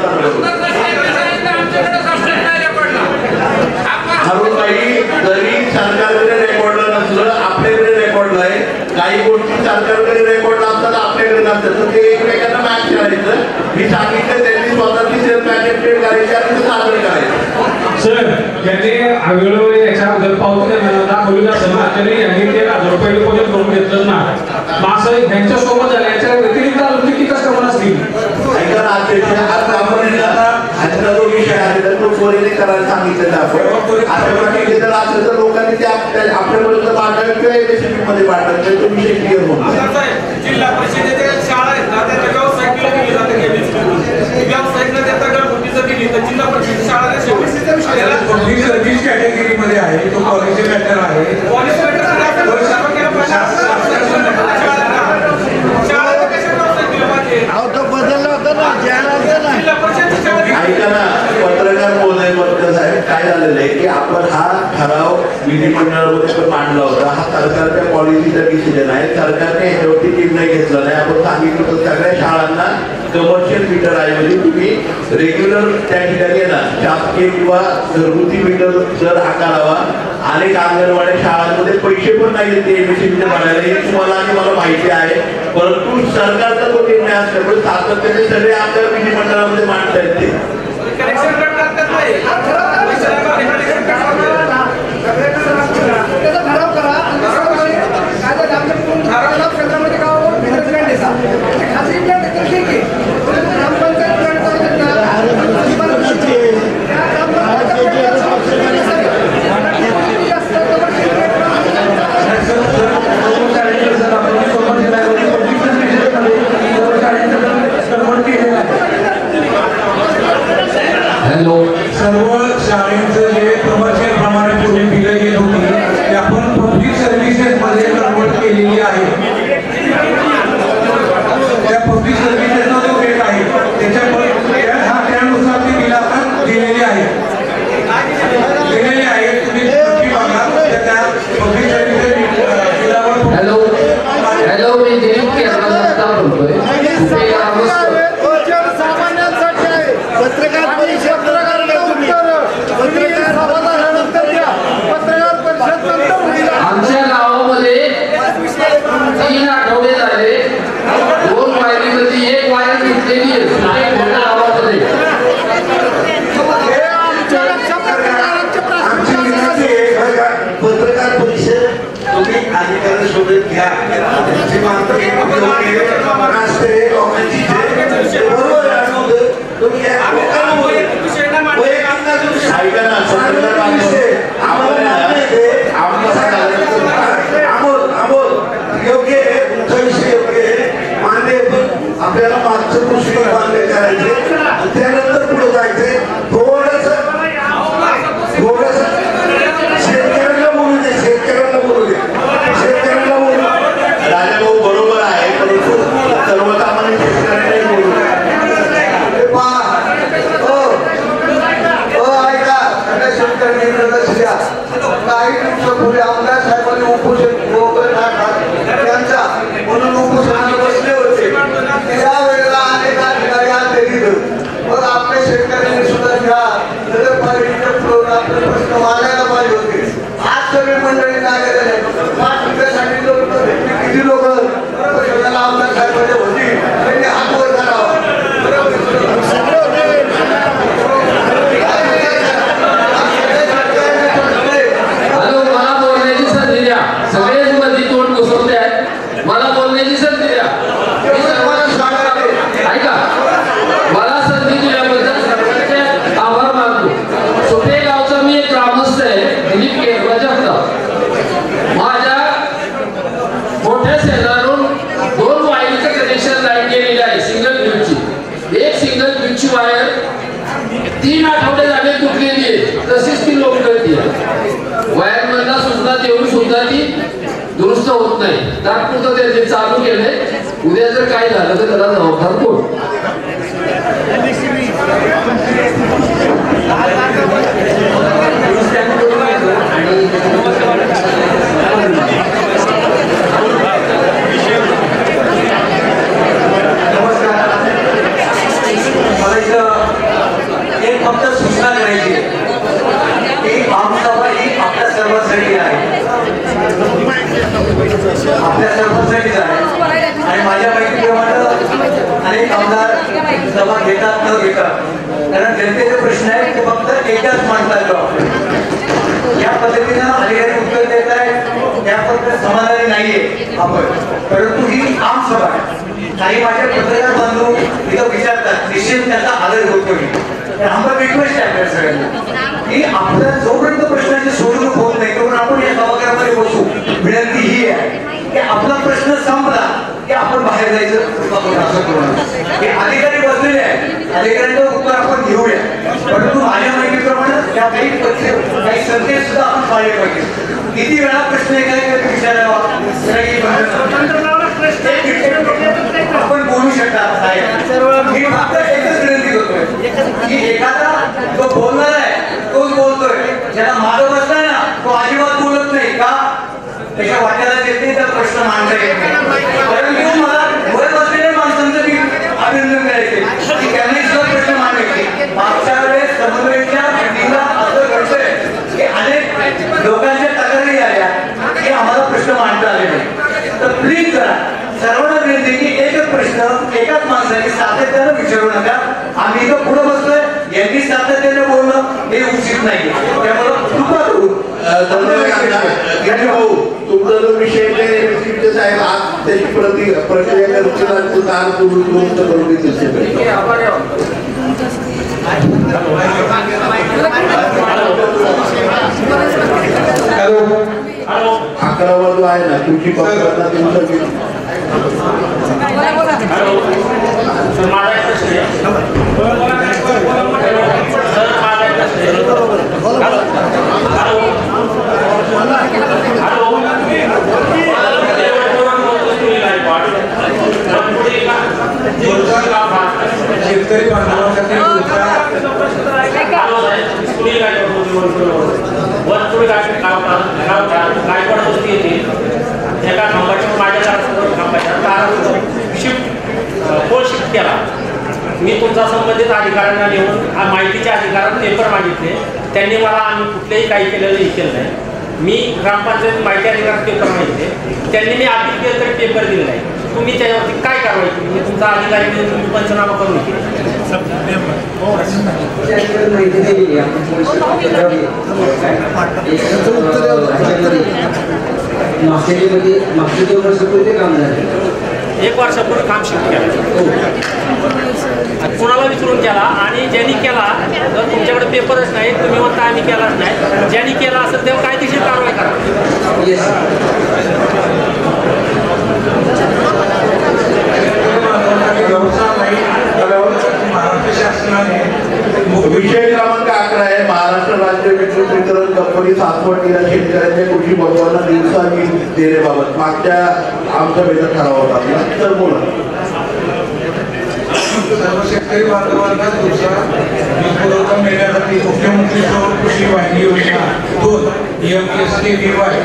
हरुणभाई जरी सरकारकडे रेकॉर्डला नसलं आपल्याकडे रेकॉर्डला आहे. काही गोष्टी सरकारकडे रेकॉर्डला असतात आपल्याकडे नसतात, तर ते एकमेकांना मॅच करायचं. मी सांगितलं त्यांनी स्वतःची सेल्फ अटेस्टेड करायची आणि ते सादर करायचं. सर ज्यांनी वेळोवेळी याच्याबद्दल पावती दाखवली असेल ना, त्यांनी यांनी 13,000 रुपये डिपॉझिट करून घेतलं ना, असं ह्यांच्यासोबत झालं. याच्या व्यतिरिक्त किती कस्टमर असतील? आजचा जो विषय आहे तो त्वरित करायला सांगितलेला आपण. अशा जर असेल तर लोकांनी ते आपल्यापर्यंत पाठवलं किंवा एमएससीबी मध्ये पाठवलं तो विषय क्लिअर होतो. जिल्हा परिषदेच्या शाळा आहेत ना, त्याच्या व्यावसायिक केली जाते. व्यावसायिक न देता गणपतीचं केली तर जिल्हा परिषद शाळा कॅटेगरी मध्ये आहे, तो कॉलेजचे मॅटर आहे. ऐका ना पत्रकार महोदय पत्रकार साहेब, काय झालेलं आहे की आपण हा ठराव विधिमंडळामध्ये मांडला होता. हा सरकारच्या पॉलिसीचा डिसिजन आहे. सरकारने याच्यावरती निर्णय घेतला नाही. आपण सांगितलं तर सगळ्या शाळांना कमर्शियल मीटर ऐवजी तुम्ही रेग्युलर त्या ठिकाणी येणार शासकीय किंवा घरगुती मीटर जर आकारावा. अनेक अंगणवाडी शाळांमध्ये पैसे पण नाही येते एमएससीबीच्या भरायला, हे तुम्हाला आणि मला माहिती आहे. परंतु सरकारचा तो निर्णय असल्यामुळे सातत्याने सगळे आमच्या विधिमंडळामध्ये मांडता येते. आपण आपल्या शेतकऱ्यांनी सुद्धा घ्या नगरपालिकेच्या पुढे आपले प्रश्न मांडायला पाहिजे होते. आज सगळी मंडळी काय केलेले 5 रुपयासाठी किती लोक आमदार साहेबांच्या होती त्यांनी हात वर करावा. मला बोलण्याची संधी द्या. सगळेच मध्ये तोंड घुसवते आहेत. मला बोलण्याची संधी द्या. ऐका, मला संधी दिल्याबद्दल सर्वांचे आभार मानतो. सुपे गावचा मी एक ग्रामस्थ आहे, दिलीप केरवा जगताप. माझ्या मोठ्या शेजारून 2 वायरचं कनेक्शन लाईन केलेली आहे सिंगल ग्रीडची. एक सिंगल ग्रीडची वायर 3 आठवडे झाले तुटलेली आहे, तशीच ती लोंबकळती आहे. वायर मधला सूचना देऊन सुद्धा ती दुरुस्त होत नाही. तात्पुरतं त्यांनी चालू केलंय. उद्या जर काय झालं तर त्याला जबाबदार कोण? एक फक्त सूचना करायची की आमसभा ही आपल्या सर्वांसाठी आहे, आपल्या सर्वांसाठीच आहे. आणि माझ्या माहितीप्रमाणे अनेक आमदार सभा घेतात न घेतात, कारण जनतेचे प्रश्न आहेत ते फक्त एकदाच मांडतात. या पद्धतीनं अधिकारी उत्तर देत आहेत त्याबद्दल समाधानी नाहीये आपण, परंतु ही आमसभा आहे. काही माझे पत्रकार बांधव इथं विचारतात, निश्चित त्याचा आदर होतो. आम्हाला रिक्वेस्ट आहे आपल्या सगळ्यांना की आपल्या जोपर्यंत प्रश्नाची सोडवणूक होत नाही तोपर्यंत आपण या सभागृहामध्ये बसू. विनंती ही आहे की आपला प्रश्न संपला की आपण बाहेर जायचं असं करू. हे अधिकारी बसलेले आहेत, अधिकाऱ्यांचं उत्तर आपण घेऊया. परंतु माझ्या माहितीप्रमाणे त्या काही संकेत सुद्धा आपण पाळले पाहिजे. किती वेळा प्रश्न एखाद्या विचारावा आपण बोलू शकता. मी फक्त एकच विनंती करतोय की एखादा जो बोलणार आहे तोच बोलतोय, ज्याला मागे बसलाय ना तो अजिबात बोलत नाही का त्याच्या वाट्याला येते तर प्रश्न मांडता येत नाही. परंतु मला वर बसलेल्या माणसांचं मी अभिनंदन करायचे की त्यांनी सुद्धा प्रश्न मांडायचे. मागच्या वेळेस समन्वयाच्या मीटिंगला असं घडतंय की अनेक लोकांच्या तक्रारी आल्या की आम्हाला प्रश्न मांडता आले नाही. तर प्लीज करा सर्वांना विनंती की एकच प्रश्न एकाच माणसाने सातत्यानं विचारू नका. आम्ही इथं पुढे बसलोय, यांनी सातत्याने बोलणं हे उचित नाही. त्यामुळे कृपा करून तुमचा जो विषय साहेब आज त्याची प्रक्रिया करून अकरावा जो आहे ना तुमची पक्षांना शेतकरी बांधवांसाठी एका खांबाच्या माझ्या खांबाच्या पोल शिफ्ट केला. मी तुमचा संबंधित अधिकाऱ्यांना नेऊन माहितीच्या अधिकारात पेपर मागितले. त्यांनी मला आम्ही कुठलेही काही केलेलं हे केलं नाही. मी ग्रामपंचायत माहिती अधिकारात पेपर मागितले, त्यांनी मी अपील केलं तरी पेपर दिले नाही. तुम्ही त्याच्यावरती काय कारवाई केली? मी तुमचा अधिकारी तुम्ही पंचनामा करून केली. मागच्या 2 वर्षापूर्वी काम झालं. 1 वर्षापूर्वी काम शिफ्ट केलं, कुणाला विचारून केला. आणि ज्यांनी केला जर तुमच्याकडे पेपरच नाही तुम्ही म्हणता आम्ही केलाच नाही, ज्यांनी केला असेल तेव्हा कायदेशीर कारवाई करा. महाराष्ट्र शासनाने विषय क्रमांक 11 आहे महाराष्ट्र राज्य विद्युत वितरण कंपनी सासवडीला शेतकऱ्यांच्या कृषी बंधवांना दिवसा वीज देण्याबाबत मागच्या आमच्या बैठक ठराव होता. तर बोला. सर्व शेतकरी बांधवांना दिवसा वीज पुरवठा मिळण्यासाठी मुख्यमंत्री सौर कृषी वाहिनी योजना 2 MSKVY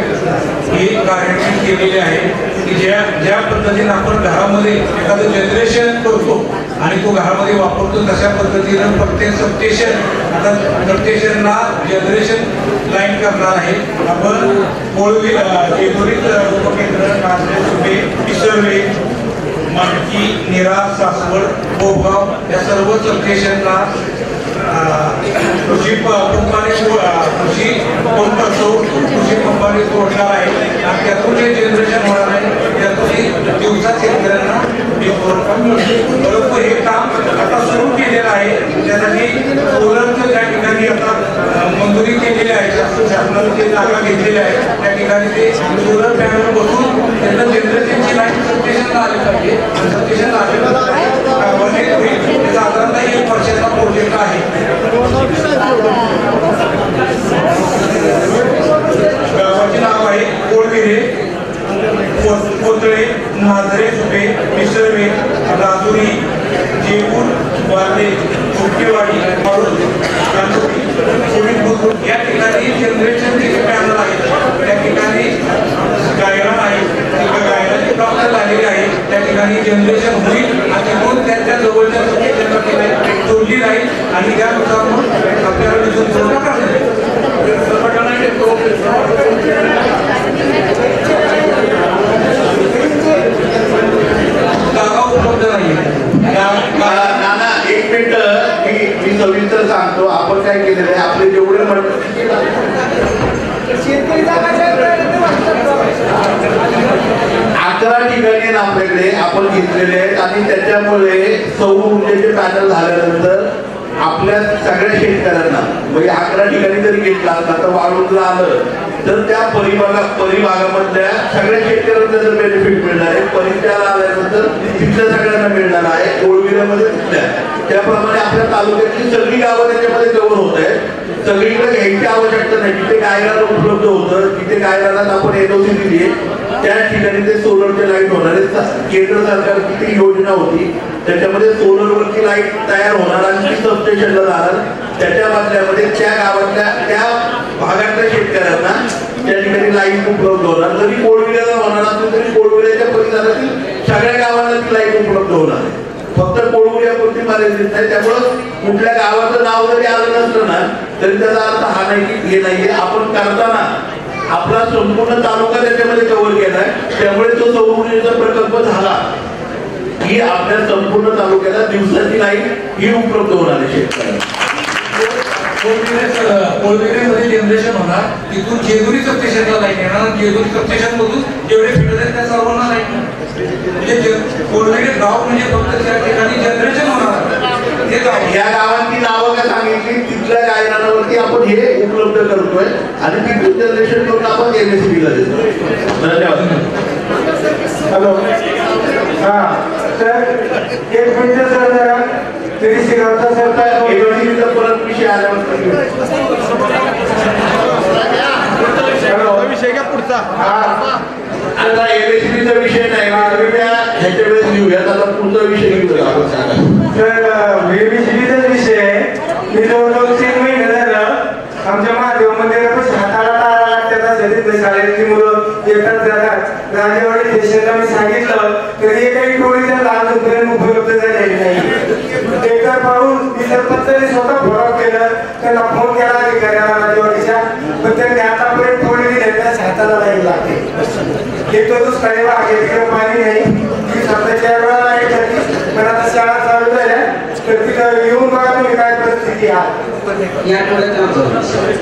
ही कार्यान्वित केलेली आहे की ज्या पद्धतीने आपण घरामध्ये एखादं जनरेशन करतो आणि तो घरामध्ये वापरतो तशा पद्धतीनं प्रत्येक सबस्टेशन आता सबस्टेशनला जनरेशन लाईन करणार आहे आपण कोळवी एकोणीस उपकेंद्र नाचणे सुपे किशोरवे मटकी निरा सासवड बोगाव या सर्व सबस्टेशनला कृषी पंपाने कृषी पंप असो कृषी पंपाने जोडणार आहे आणि त्यातून जे जनरेशन होणार आहे त्यातून दिवसा शेतकऱ्यांना परंतु हे काम आता सुरू केलेलं आहे त्यासाठी सोलरचं त्या ठिकाणी आता मंजुरी केलेली आहे शासनाने ते जागा घेतलेली आहे त्या ठिकाणी ते सोलर पॅनल बसून त्यांना जनरेशनची लाईन सबस्टेशनला आली पाहिजे सबस्टेशनला आलेलं साधारणतः 1 वर्षाचा प्रोजेक्ट आहे. गावाचे नाव आहे कोळविरे कोतळे नाझरे सुपे मिसळवे राजुरी जेपूर वारले कोकेवाडी मारुल या ठिकाणी जनरेशनचे पॅनल आहेत त्या ठिकाणी गायरान आहे गायराची प्राप्त झालेली आहे त्या ठिकाणी जनरेशन होईल आणि तिथून त्यांच्या जवळच्या जोडली राहील आणि त्यानुसार मग आपल्याला तिथून जोडणं करण्यात जागा उपलब्ध नाही. नाना 1 मिनिट मी सविस्तर सांगतो. आपण काय केलेलं आहे आपले जेवढे 11 ठिकाणी आपल्याकडे आपण घेतलेले आहेत आणि त्याच्यामुळे सौर ऊर्जेचे पॅनल झाल्यानंतर आपल्या सगळ्या शेतकऱ्यांना म्हणजे 11 ठिकाणी जरी घेतला असला तर वाळूला आलं तर त्या परिभागामधल्या सगळ्या शेतकऱ्यांना त्याचं बेनिफिट मिळणार आहे. परिचयाला आल्यानंतर तिथल्या सगळ्यांना मिळणार आहे. कोळविऱ्यामध्ये तिथल्या त्याप्रमाणे आपल्या तालुक्यातली सगळी गावं त्याच्यामध्ये कव्हर होत आहेत. सगळीकडे घ्यायची आवश्यकता नाही. जिथे गायरान उपलब्ध होतं तिथे गायरानात आपण एनओसी दिली त्या ठिकाणी ते सोलरचे लाईट होणार आहे. केंद्र सरकारची ती योजना होती त्याच्यामध्ये सोलरवरची लाईट तयार होणार आणि ती सबस्टेशनला जाणार. त्याच्या बदल्यामध्ये त्या गावातल्या त्या भागातल्या शेतकऱ्यांना त्या ठिकाणी लाईट उपलब्ध होणार. जरी कोळविऱ्याला होणार असेल तरी कोळविऱ्याच्या परिसरातील सगळ्या गावांना ती लाईट उपलब्ध होणार आहे. फक्त कोळविऱ्यापुरती मर्यादित नाही. त्यामुळं कुठल्या गावाचं नाव जरी आलं नसलं ना तरी त्याचा अर्थ हा नाही की हे नाहीये. आपण करताना आपला संपूर्ण तालुका त्याच्यामध्ये कव्हर केलाय त्यामुळे तो सौर ऊर्जेचा प्रकल्प झाला की आपल्या संपूर्ण तालुक्याला दिवसाची लाईट ही उपलब्ध होणार आहे शेतकऱ्यांना. कोळविरेमध्ये जनरेशन होणार तिथून जेजुरी सबस्टेशनला लाईन येणार जेजुरी सबस्टेशन मधून जेवढे फिल्ड आहेत त्या सर्वांना लाईन म्हणजे कोळविरे गाव म्हणजे फक्त त्या ठिकाणी जनरेशन होणार हे गाव. या गावांची नावं काय सांगितली तिथल्या गायरानावरती आपण हे उपलब्ध करतोय आणि तिथून जनरेशन करून आपण एमएससीबीला देतो. धन्यवाद. हॅलो हा सर 1 मिनिट सर जरा तरी शिगावचा सर परत विषय आल्यावर विषय का पुढचा आता एमएससीबीचा विषय नाही ह्याच्या वेळेस घेऊया. आता पुढचा विषय घेऊया आपण सांगा सर. एमएससीबीचाच विषय आहे. मी जवळजवळ 3 महिने झालं आमच्या महादेव मंदिरापासून हाताला तारा लागतात शरीर शाळेतली मुलं येतात जातात. राजेवाडी स्टेशनला मी सांगितलं तरी काही टोळी त्या लहान उतरण उपलब्ध झालेली नाही. ते तर पाहून मी सरपंचाने स्वतः फॉलोअप केलं त्यांना फोन केला अधिकाऱ्याला राजेवाडीच्या पण त्यांनी आतापर्यंत टोळी दिली त्याच हाताला लाईन लागते. हे तो दुष्काळी भाग आहे तिकडे पाणी नाही ती सध्याच्या वेळा लाईट झाली पण आता शाळा चालू झाल्या तर तिथं येऊन बघा तुम्ही काय परिस्थिती आहे. या आठवड्यात प्रश्न आहे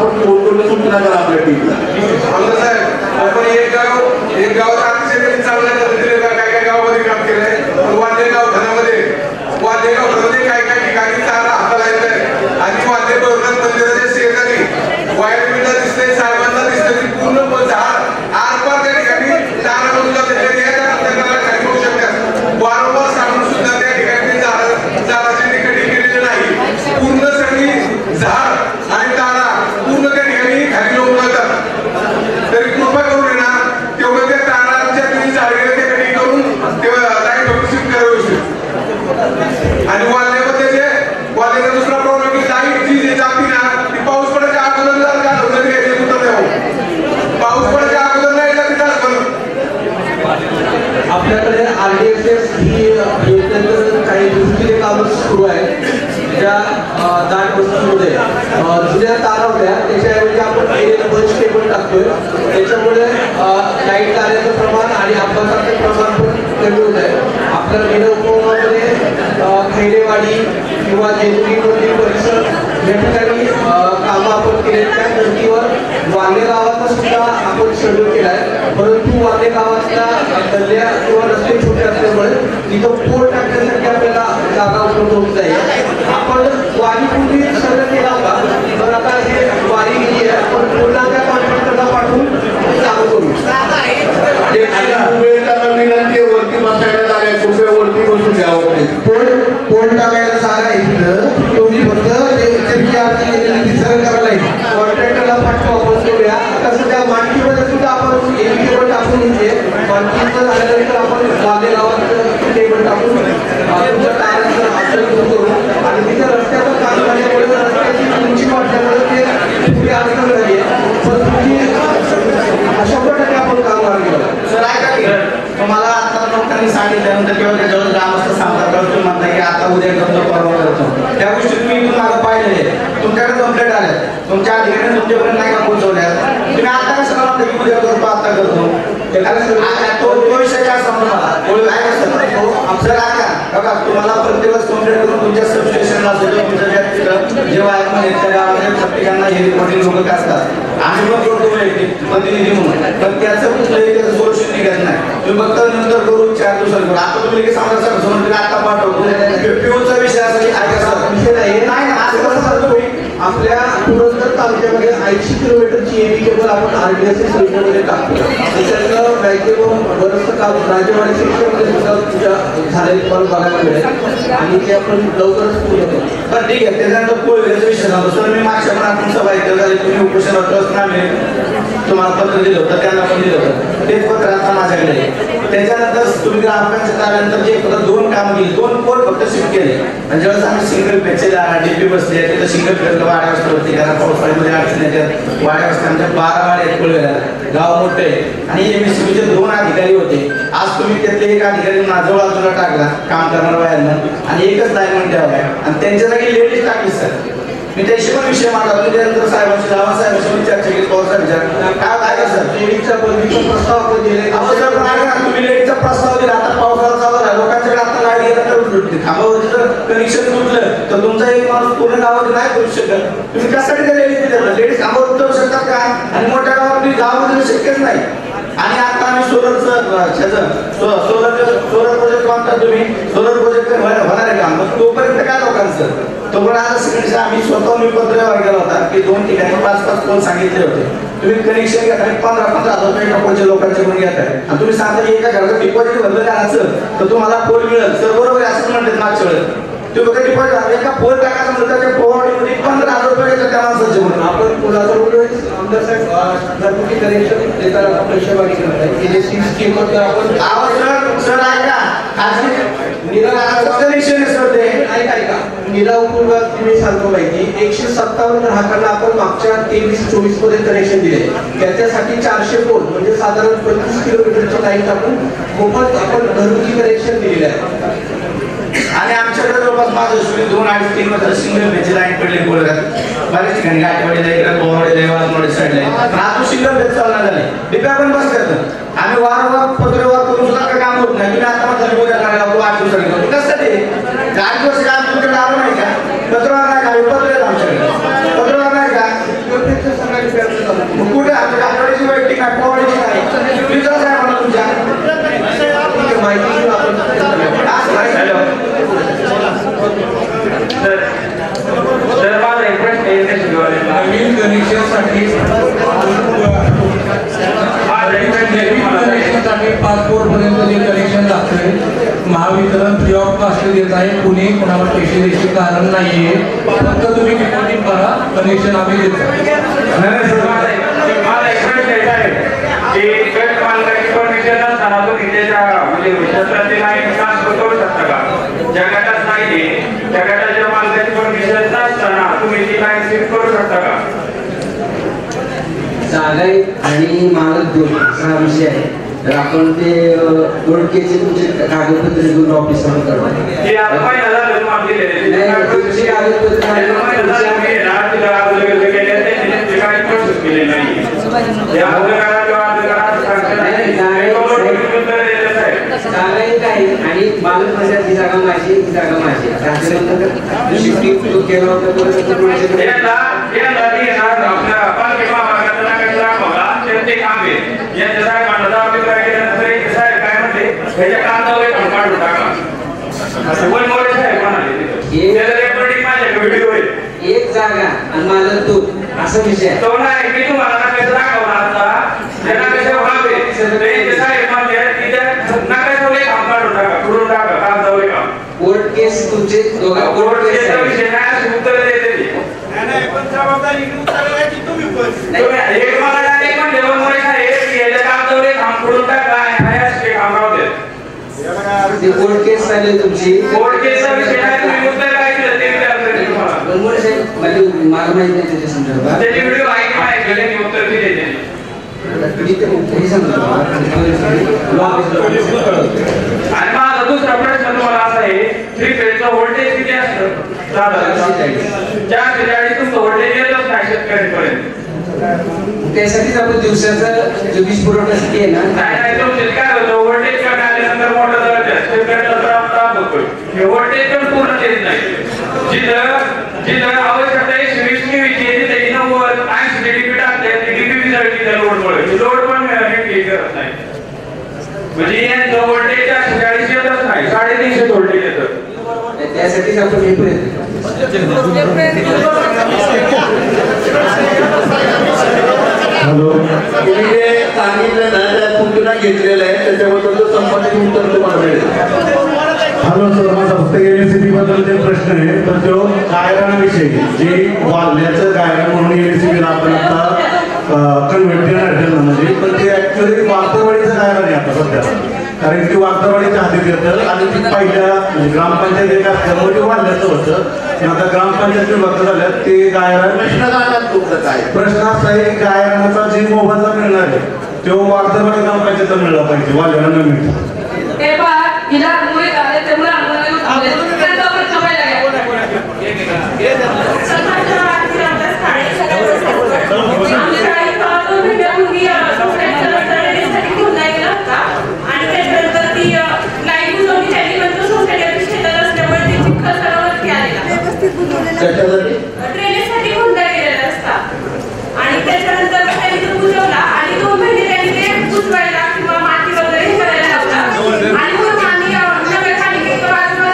आपण फोन करून सूचना करा आपल्या टीमला. आपण एक गावात अतिशय चांगल्या पद्धतीने काय काय गावामध्ये काम केलंय. वांदेगाव धनामध्ये काय काय ठिकाणी चारा हाताला येत आहे आणि वांदे बहुनाथ मंदिराच्या शेजारी वायर मिळा दिसतंय, साहेबांना दिसतंय की पूर्ण झाड आरपार त्या ठिकाणी चारा बाजूला खाली होऊ शकतात. वारंवार सांगून सुद्धा त्या ठिकाणी झाडाची निकटी केलेली नाही. पूर्ण सगळी झाड आणि तारा पूर्ण त्या ठिकाणी खाली लोक जातात. तरी कृपा करून आहे ना तेवढं त्या तारांच्या तुम्ही झाडे त्या कटिंग करून तेव्हा लाईट प्रदूषित करावी. आणि वाल्याचा दुसरा प्रॉब्लेम की लाईट जी जाती ना ती पाऊस पडायच्या अगोदर पाऊस पडायच्या अगोदर नाही जाते. आपल्याकडे RDSS ही योजनेचं काही दुरुस्तीचे काम सुरू आहे. ज्या दाट वस्तूंमध्ये जुन्या तारा होत्या त्याच्याऐवजी आपण बंच केबल टाकतोय. त्याच्यामुळे लाईट जाण्याचं प्रमाण आणि अपघाताचं प्रमाण पण कमी होत आहे. आपल्याला गेल्या उपक्रमामध्ये खैरेवाडी किंवा जेजुरी मंदिर परिसर या ठिकाणी कामं आपण केले. त्या धर्तीवर वांदे गावाचा सुद्धा आपण शेड्यूल केला आहे. परंतु वांदे गावातल्या गल्ल्या किंवा रस्ते छोटे असल्यामुळे तिथं पोल टाकण्यासाठी आपल्याला जागा उपलब्ध होत नाही. आपण वारीपूर्वी सर्व केला होता, तर आता हे वारी गेली आहे. आपण पुन्हा त्या कॉन्ट्रॅक्टरला पाठवून चालू करू. विनंती वरती बसायला लागेल, कृपया वरती बसून घ्यावं. पोल टाकायला जागा आहे तुम्ही फक्त करायला कॉन्ट्रॅक्टरला पाठवा. आपण करूया तसं त्या माणकीमध्ये सुद्धा आपण एक केबल टाकून घेतले. माणकीचं झाल्यानंतर आपण वाले गावात केबल टाकून तुमच्या टायरचं आपल्याला दूर करू. आणि तिथं रस्त्याचं काम झाल्यामुळे रस्त्याची उंची वाढल्यामुळे ते पुढे अडचण झाली आहे. पण तुमची 100% आपण काम मार्ग सर ऐका की तुम्हाला आता लोकांनी सांगितल्यानंतर किंवा त्याच्यावर ग्रामस्थ सांगतात तुम्ही म्हणता की आता उद्या करतो परवा करतो. त्या गोष्टी तुम्ही इथून मागं पाहिलेले. तुमच्याकडे कंप्लेंट आल्या, तुमच्या अधिकाऱ्यांनी तुमच्यापर्यंत नाही का पोहोचवल्या. तुम्ही आता कसं म्हणता की उद्या करतो आता करतो. तो विषय काय सर ऐका बघा तुम्हाला प्रत्येक कंप्लेंट करून तुमच्या सबस्टेशनला जे वायरमन आहेत त्या गावामध्ये प्रत्येकांना हे मोठे लोक काय असतात आम्ही पण करतो प्रतिनिधी म्हणून. पण त्याचं कुठलंही त्याचं सोल्युशन निघत नाही. तुम्ही फक्त नंतर करू 4 दिवसांनी करू. आता तुम्ही लगेच सांगा सर समोर आता पाठवतो. पिओचा विषय असा की ऐका विषय नाही ना असं कसं सर तुम्ही आपल्या पुरंदर तालुक्यामध्ये 80 किलोमीटरची एबी केबल आपण RDSS योजनेमध्ये टाकतो. त्याच्यातलं मॅक्झिमम बरंचसं काम राजेवाडी सेक्शनमध्ये सुद्धा तुझ्या झालेले तुम्हाला बघायला मिळेल आणि ते आपण लवकरच पूर्ण करू. पण ठीक आहे. त्याच्यानंतर कोळवेचा विषय नव्हता सर. मी मागच्या पण आपण सभा ऐकलं तुम्ही उपोषण असणार तुम्हाला पत्र दिलं होतं, त्यांना पण दिलं होतं. तेच पत्र आता माझ्याकडे. त्याच्यानंतर तुम्ही ग्रामपंचायत आल्यानंतर जे फक्त 2 कामं केली, 2 पोल फक्त शिफ्ट केले. आणि ज्यावेळेस आम्ही सिंगल पेजचे DP बसले तिथं सिंगल पेजला वाड्या वस्ती होती. कारण पावसाळ्यामध्ये अडचण येतात. वाड्या वस्ती आमच्या 12 वाड्या आहेत कोळवेला. गाव मोठे आणि MSCBचे 2 अधिकारी होते. आज तुम्ही त्यातले एक अधिकारी माझ्या बाजूला टाकला काम करणार वायरमन आणि एकच लाईनमन ठेवलाय आणि त्यांच्या जागी लेडीज टाकली सर. मी त्याशी पण विषय मांडला. त्यानंतर साहेबांशी रावण साहेबांशी चर्चा केली. पवार विचार काय का सर लेडीजचा बंदीचा प्रस्ताव आपण दिले. तुम्ही लेडीजचा प्रस्ताव दिला. आता पावसाळा चालू झाला लोकांच्याकडे आता लाईट गेला तर खांबावरती जर कनेक्शन तुटलं तर तुमचा एक माणूस पूर्ण गावात नाही करू शकत. तुम्ही त्यासाठी त्या लेडीज दिले. लेडीज खांबावर उतरू शकतात का? आणि मोठ्या गावात गावामध्ये शक्यच नाही. आणि आता आम्ही सोलर प्रोजेक्ट मागतात. तुम्ही सोलर प्रोजेक्ट होणार आहे काम तोपर्यंत काय लोकांचं तोपर्यंत आता सगळ्यांचा आम्ही स्वतः मी पत्र गेला होता की 2 ठिकाणी 5-5 पोल सांगितले होते. तुम्ही कनेक्शन घेता 15,000 रुपये टाकोचे लोकांचे म्हणून घेताय आणि तुम्ही सांगता एका घराचं डिपॉझिट भरलेलं असेल तर तुम्हाला पोल मिळेल. सर बरोबर असं म्हणतात मागच्या वेळेस तुम्ही फक्त डिपॉझिट एका पोल टाकायचं म्हणलं त्याच्या पोवाडीमध्ये 15,000 रुपये घेतात त्या माणसाचे म्हणून. आपण पुलाजवळ आमदार साहेब घरगुती कनेक्शन देताना पैसे मागितले नाही जे 6 स्कीममध्ये आपण सर ऐका कनेक्शन ऐका निरावपूर्वक तुम्ही सांगतो माहिती 157 ग्राहकांना आपण मागच्या 23-24 मध्ये कनेक्शन दिले. त्याच्यासाठी 400 पोल म्हणजे साधारण 25 किलोमीटरची लाईन टाकून मोफत आपण घरगुती कनेक्शन दिलेले आहे. आणि आमच्याकडे जवळपास माझं 2-2.5-3 मध्ये सिंगल पेजची लाईन पडली बोलतात बऱ्याच ठिकाणी गाठवाडीला इकडे पोहवाडीला वाजवाडी साईडला आता सिंगल पेज चालणार झाले. डिप्या पण बस करतात. आम्ही वारंवार पत्रव्यवहार करून सुद्धा काही काम होत नाही. तुम्ही आता माझा उद्या करायला 8 दिवसांनी करतो कशासाठी 8 दिवस काम तुमच्याकडे आलो नाही का? पत्रव्यवहार नाही का? पत्र आहेत आमच्याकडे पत्रव्यवहार नाही का? देत आहे, कुणी कोणाला पैसे द्यायचे कारण नाहीये. फक्त तुम्ही डिपॉझिट भरा, कनेक्शन आम्ही देतो. मला एक्सप्रेस द्यायचं आहे की गट मालकाची परमिशन नसताना तुम्ही त्याच्या म्हणजे क्षेत्रातील लाईन ट्रान्सफर करू शकता का? ज्या गटात नाही त्या गटाच्या मालकाची परमिशन नसताना तुम्ही ती लाईन शिफ्ट करू शकता का? जागा आणि मालक दोन असा विषय आहे. तर आपण ते ओळखीचे तुमचे कागदपत्र घेऊन ऑफिसवर करणार. हे आता महिना झालं तुम्हाला दिलेले तुमचे कागदपत्र आणि मालक म्हणजे ती जागा माझी, ती जागा माझी. शिफ्टिंग केलं होतं एक जागा आणि मालक तू असा विषय आहे. तो नाही मी तुम्हाला कसं दाखवला आता ज्यांना कसं व्हावे ते साहेब म्हणजे तिथे नका थोडे काम काढून टाका, करून टाका, काम जाऊ काम. कोर्ट केस तुमचे दोघा कोर्ट केस विषय नाही उत्तर देते नाही पण जबाबदारी उचलायची तुम्ही पण एक मला डायरेक्ट म्हणजे मोरे साहेब याच्या काम जाऊ काम करून टाका नाही असे काम राहू दे. ते कोर्ट केस चालू तुमची कोर्ट केसचा विषय नाही, तुम्ही उत्तर काय केलं ते विचारतो तुम्हाला. मोरे साहेब म्हणजे मला माहित नाही त्याच्या संदर्भात. त्याची व्हिडिओ आहे की नाही गेले मी उत्तर दिले त्याने. आणि माझा दुसरा प्रश्न तुम्हाला असा आहे, थ्री फेजचं व्होल्टेज किती असतं? 440 तुमचं व्होल्टेज येतच नाही शेतकऱ्यांपर्यंत. त्यासाठीच आपण दिवसाचा जो वीज पुरवठा किती आहे ना नाही तुमचे काय होतं व्होल्टेज कमी आल्यानंतर मोटर जळतात, शेतकऱ्याला त्रास होतोय. हे व्होल्टेज पण पूर्ण देत नाही. जिथं आवश्यकता 120 केव्हीची आहे तिथे 90 80 डीबी टाकते, डीबी जळली त्या लोडमुळे. लोड पण हे करत नाही. म्हणजे यांचं व्होल्टेज 440 येतच नाही, 350 व्होल्टेज येतं. त्यासाठीच आपण हे प्रयत्न तुम्ही जे सांगितलं ना त्या सूचना घेतलेल्या आहेत त्याच्याबद्दल संबंधित उत्तर तुम्हाला मिळेल. हॅलो सर, माझा फक्त एनएसीबी बद्दल जे प्रश्न आहे तर तो गायरानाविषयी जे वाल्ल्याचं गायरान म्हणून एनएसीबीला आपण आता कन्व्हर्ट करणार म्हणजे पण ते ऍक्च्युअली वार्तावाडीचं गायरान आहे आता सध्या. कारण की वार्तावाडीच्या हाती येतं आणि ती पहिल्या म्हणजे ग्रामपंचायत एक असल्यामुळे ते वाढल्याचं होतं. पण आता ग्रामपंचायत विभाग झाल्यात ते गायरान प्रश्न असा आहे की गायरानाचा जे मोबाईलचा मिळणार आहे तो वार्तावाडी ग्रामपंचायतला मिळला पाहिजे, वाल्याला न मिळतो. ड्रेनेजसाठी गोंधळ केलेला असता आणि त्याच्यानंतर त्यांनी तो बुजवला आणि 2 महिने त्यांनी ते बुजवायला किंवा माती वगैरे हे करायला लावला आणि मग आम्ही नगरपालिकेच्या बाजूला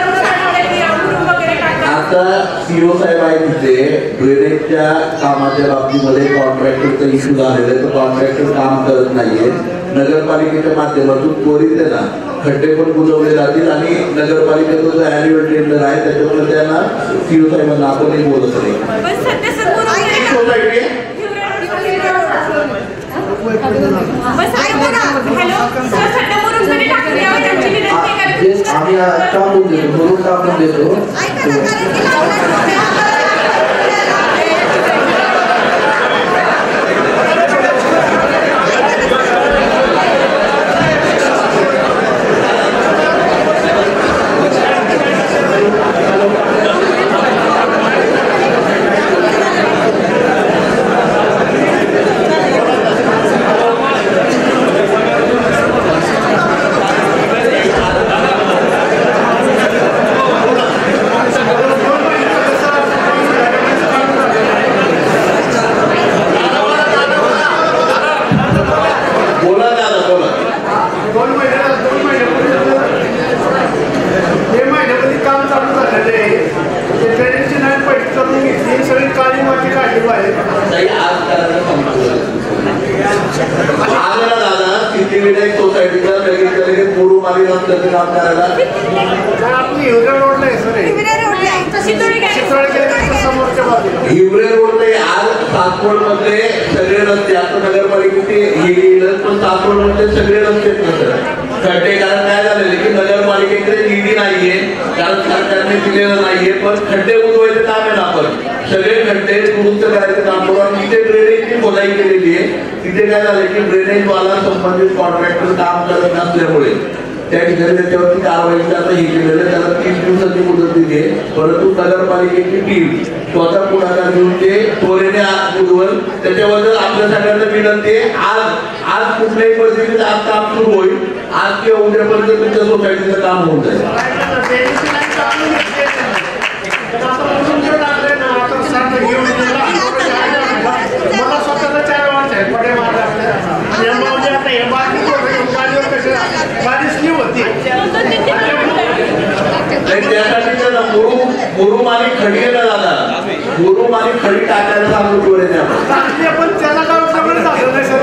वगैरे टाकला. आता सीओ साहेब आहे तिथे ड्रेनेजच्या कामाच्या बाबतीमध्ये कॉन्ट्रॅक्टरचा इश्यू झालेला आहे. तो कॉन्ट्रॅक्टर काम करत नाहीये. नगरपालिकेच्या माध्यमातून त्वरित आहे ना खड्डे पण बुजवले जातील आणि नगरपालिकेचा जो अॅन्युअल टेंडर आहे त्याच्यामध्ये त्यांना सीओ साहेबांना आपणही बोलत नाही. सोसायटी आम्ही टाकून देतो, म्हणून टाकून देतो. सिद्धिविनायक सोसायटीचा लगेच मुरुम आल्यानंतर रस्त्याचं काम करायला हिवरे रोडने आज सासवड मध्ये सगळे रस्ते आता नगरपालिकेचे हे पण सासवड मध्ये सगळे रस्ते खड्डे कारण काय झालेले की नगरपालिकेकडे निधी नाहीये कारण सरकारने दिलेलं नाहीये पण खड्डे उठवायचं काम आहे ना आपण सगळे खड्डे दुरुस्त करायचं काम करू आणि तिथे ड्रेनेजची खोदाई केलेली आहे तिथे काय झालं की ड्रेनेज वाला संबंधित कॉन्ट्रॅक्टर काम करत नसल्यामुळे त्या ठिकाणी त्याच्यावरती कारवाईचं आता हे केलेलं त्याला 30 दिवसाची मुदत दिली आहे परंतु नगरपालिकेची टीम स्वतः पुढाकार घेऊन ते त्वरेने बुधवर त्याच्याबद्दल आपल्या सगळ्यांना विनंती आहे आज कुठल्याही परिस्थितीत आज काम सुरू होईल आज किंवा उद्यापर्यंत तुमच्या सोसायटीचं काम होऊन जाईल मला स्वतःला 4 वर्ष आहे पडे मुरुम आणि खडी ना दादा मुरुम आणि खडी टाकायला सांगतो पण त्याला काय सगळं झालं नाही सर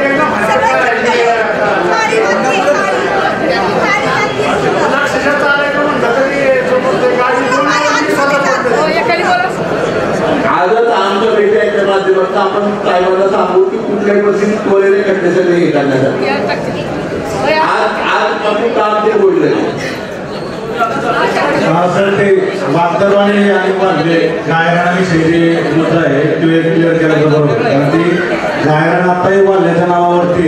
आजच आमच्या भेटायच्या माध्यमातून आपण साहेबांना सांगू की कुठल्याही परिस्थितीत त्वरेने खड्डे सगळे हे करण्यासाठी आज आपण काम ते बोलले सर ते वास्तवाने आणि म्हणजे गायरानाविषयी जे मुद्दा आहे तो एक क्लिअर केला बरोबर कारण ती गायरान आताही वाढल्याच्या नावावरती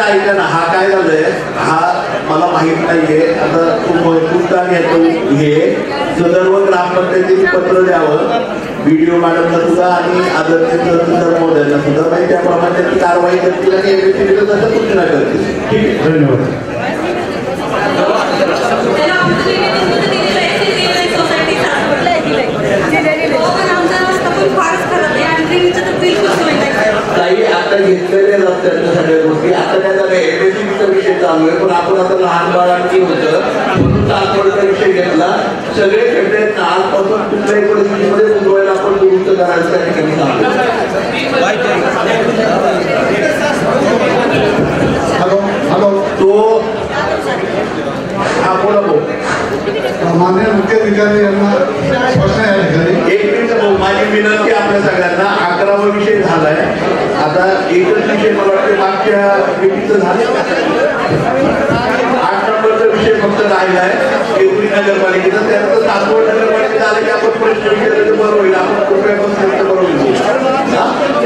ऐका ना हा काय झालंय हा मला माहित नाहीये आता तुमचा घेतो हे सदर्भ ग्रामपंचायतीने पत्र द्यावं व्हिडिओ मॅडमला सुद्धा आणि आदरणीय मोदयांना सुद्धा नाही त्याप्रमाणे ती कारवाई करतील आणि एमएससीबीला तसं सूचना करतील ठीक आहे धन्यवाद काही आता घेतलेले रस्त्याच्या सगळ्या गोष्टी आता काय झालं एमएससीबीचा विषय चालू आहे पण आपण आता लहान बाळांची होतं म्हणून सासवडचा विषय घेतला सगळे खड्डे आजपासून कुठल्याही परिस्थितीमध्ये बुजवायला आपण दुरुस्त करायचं त्या ठिकाणी सांगतो तो हा बोला भाऊ माननीय मुख्याधिकारी यांना प्रश्न या ठिकाणी एक मिनिट भाऊ माझी विनंती आपल्या सगळ्यांना 11वा विषय झालाय आता एकच विषय मला वाटतं मागच्या मीटिंगचं झालं 8 नंबरचा विषय फक्त राहिलाय केवरी नगरपालिकेचा त्यानंतर सासवड नगरपालिकेचा आले की आपण प्रश्न विचारले बरं होईल आपण कृपया बरोबर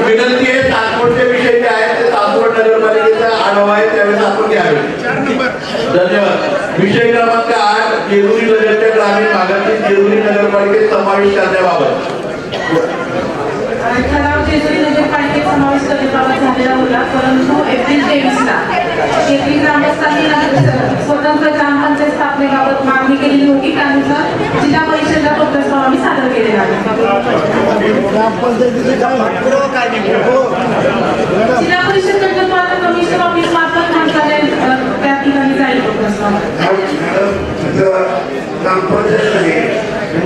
विनंती आहे सासवडचे विषय जे आहेत ते सासवड नगरपालिकेचा आढावा आहे त्यावेळेस आपण घ्यावे धन्यवाद विषय क्रमांक 8 जेजुरी लगतच्या ग्रामीण भागातील जेजुरी नगरपालिकेत समावेश करण्याबाबत ठराव जेजुरी नगरपालिकेत समावेश करण्याबाबत झालेला होता परंतु एप्रिल 23ला शेतकरी ग्रामस्थांनी स्वतंत्र ग्रामपंचायत स्थापनेबाबत मागणी केलेली होती त्यानुसार जिल्हा परिषदेला तो प्रस्ताव आम्ही सादर केलेला आहे जिल्हा परिषद आता कमिशनर ऑफिस मार्फत मंत्रालय त्या ठिकाणी जाईल तो प्रस्ताव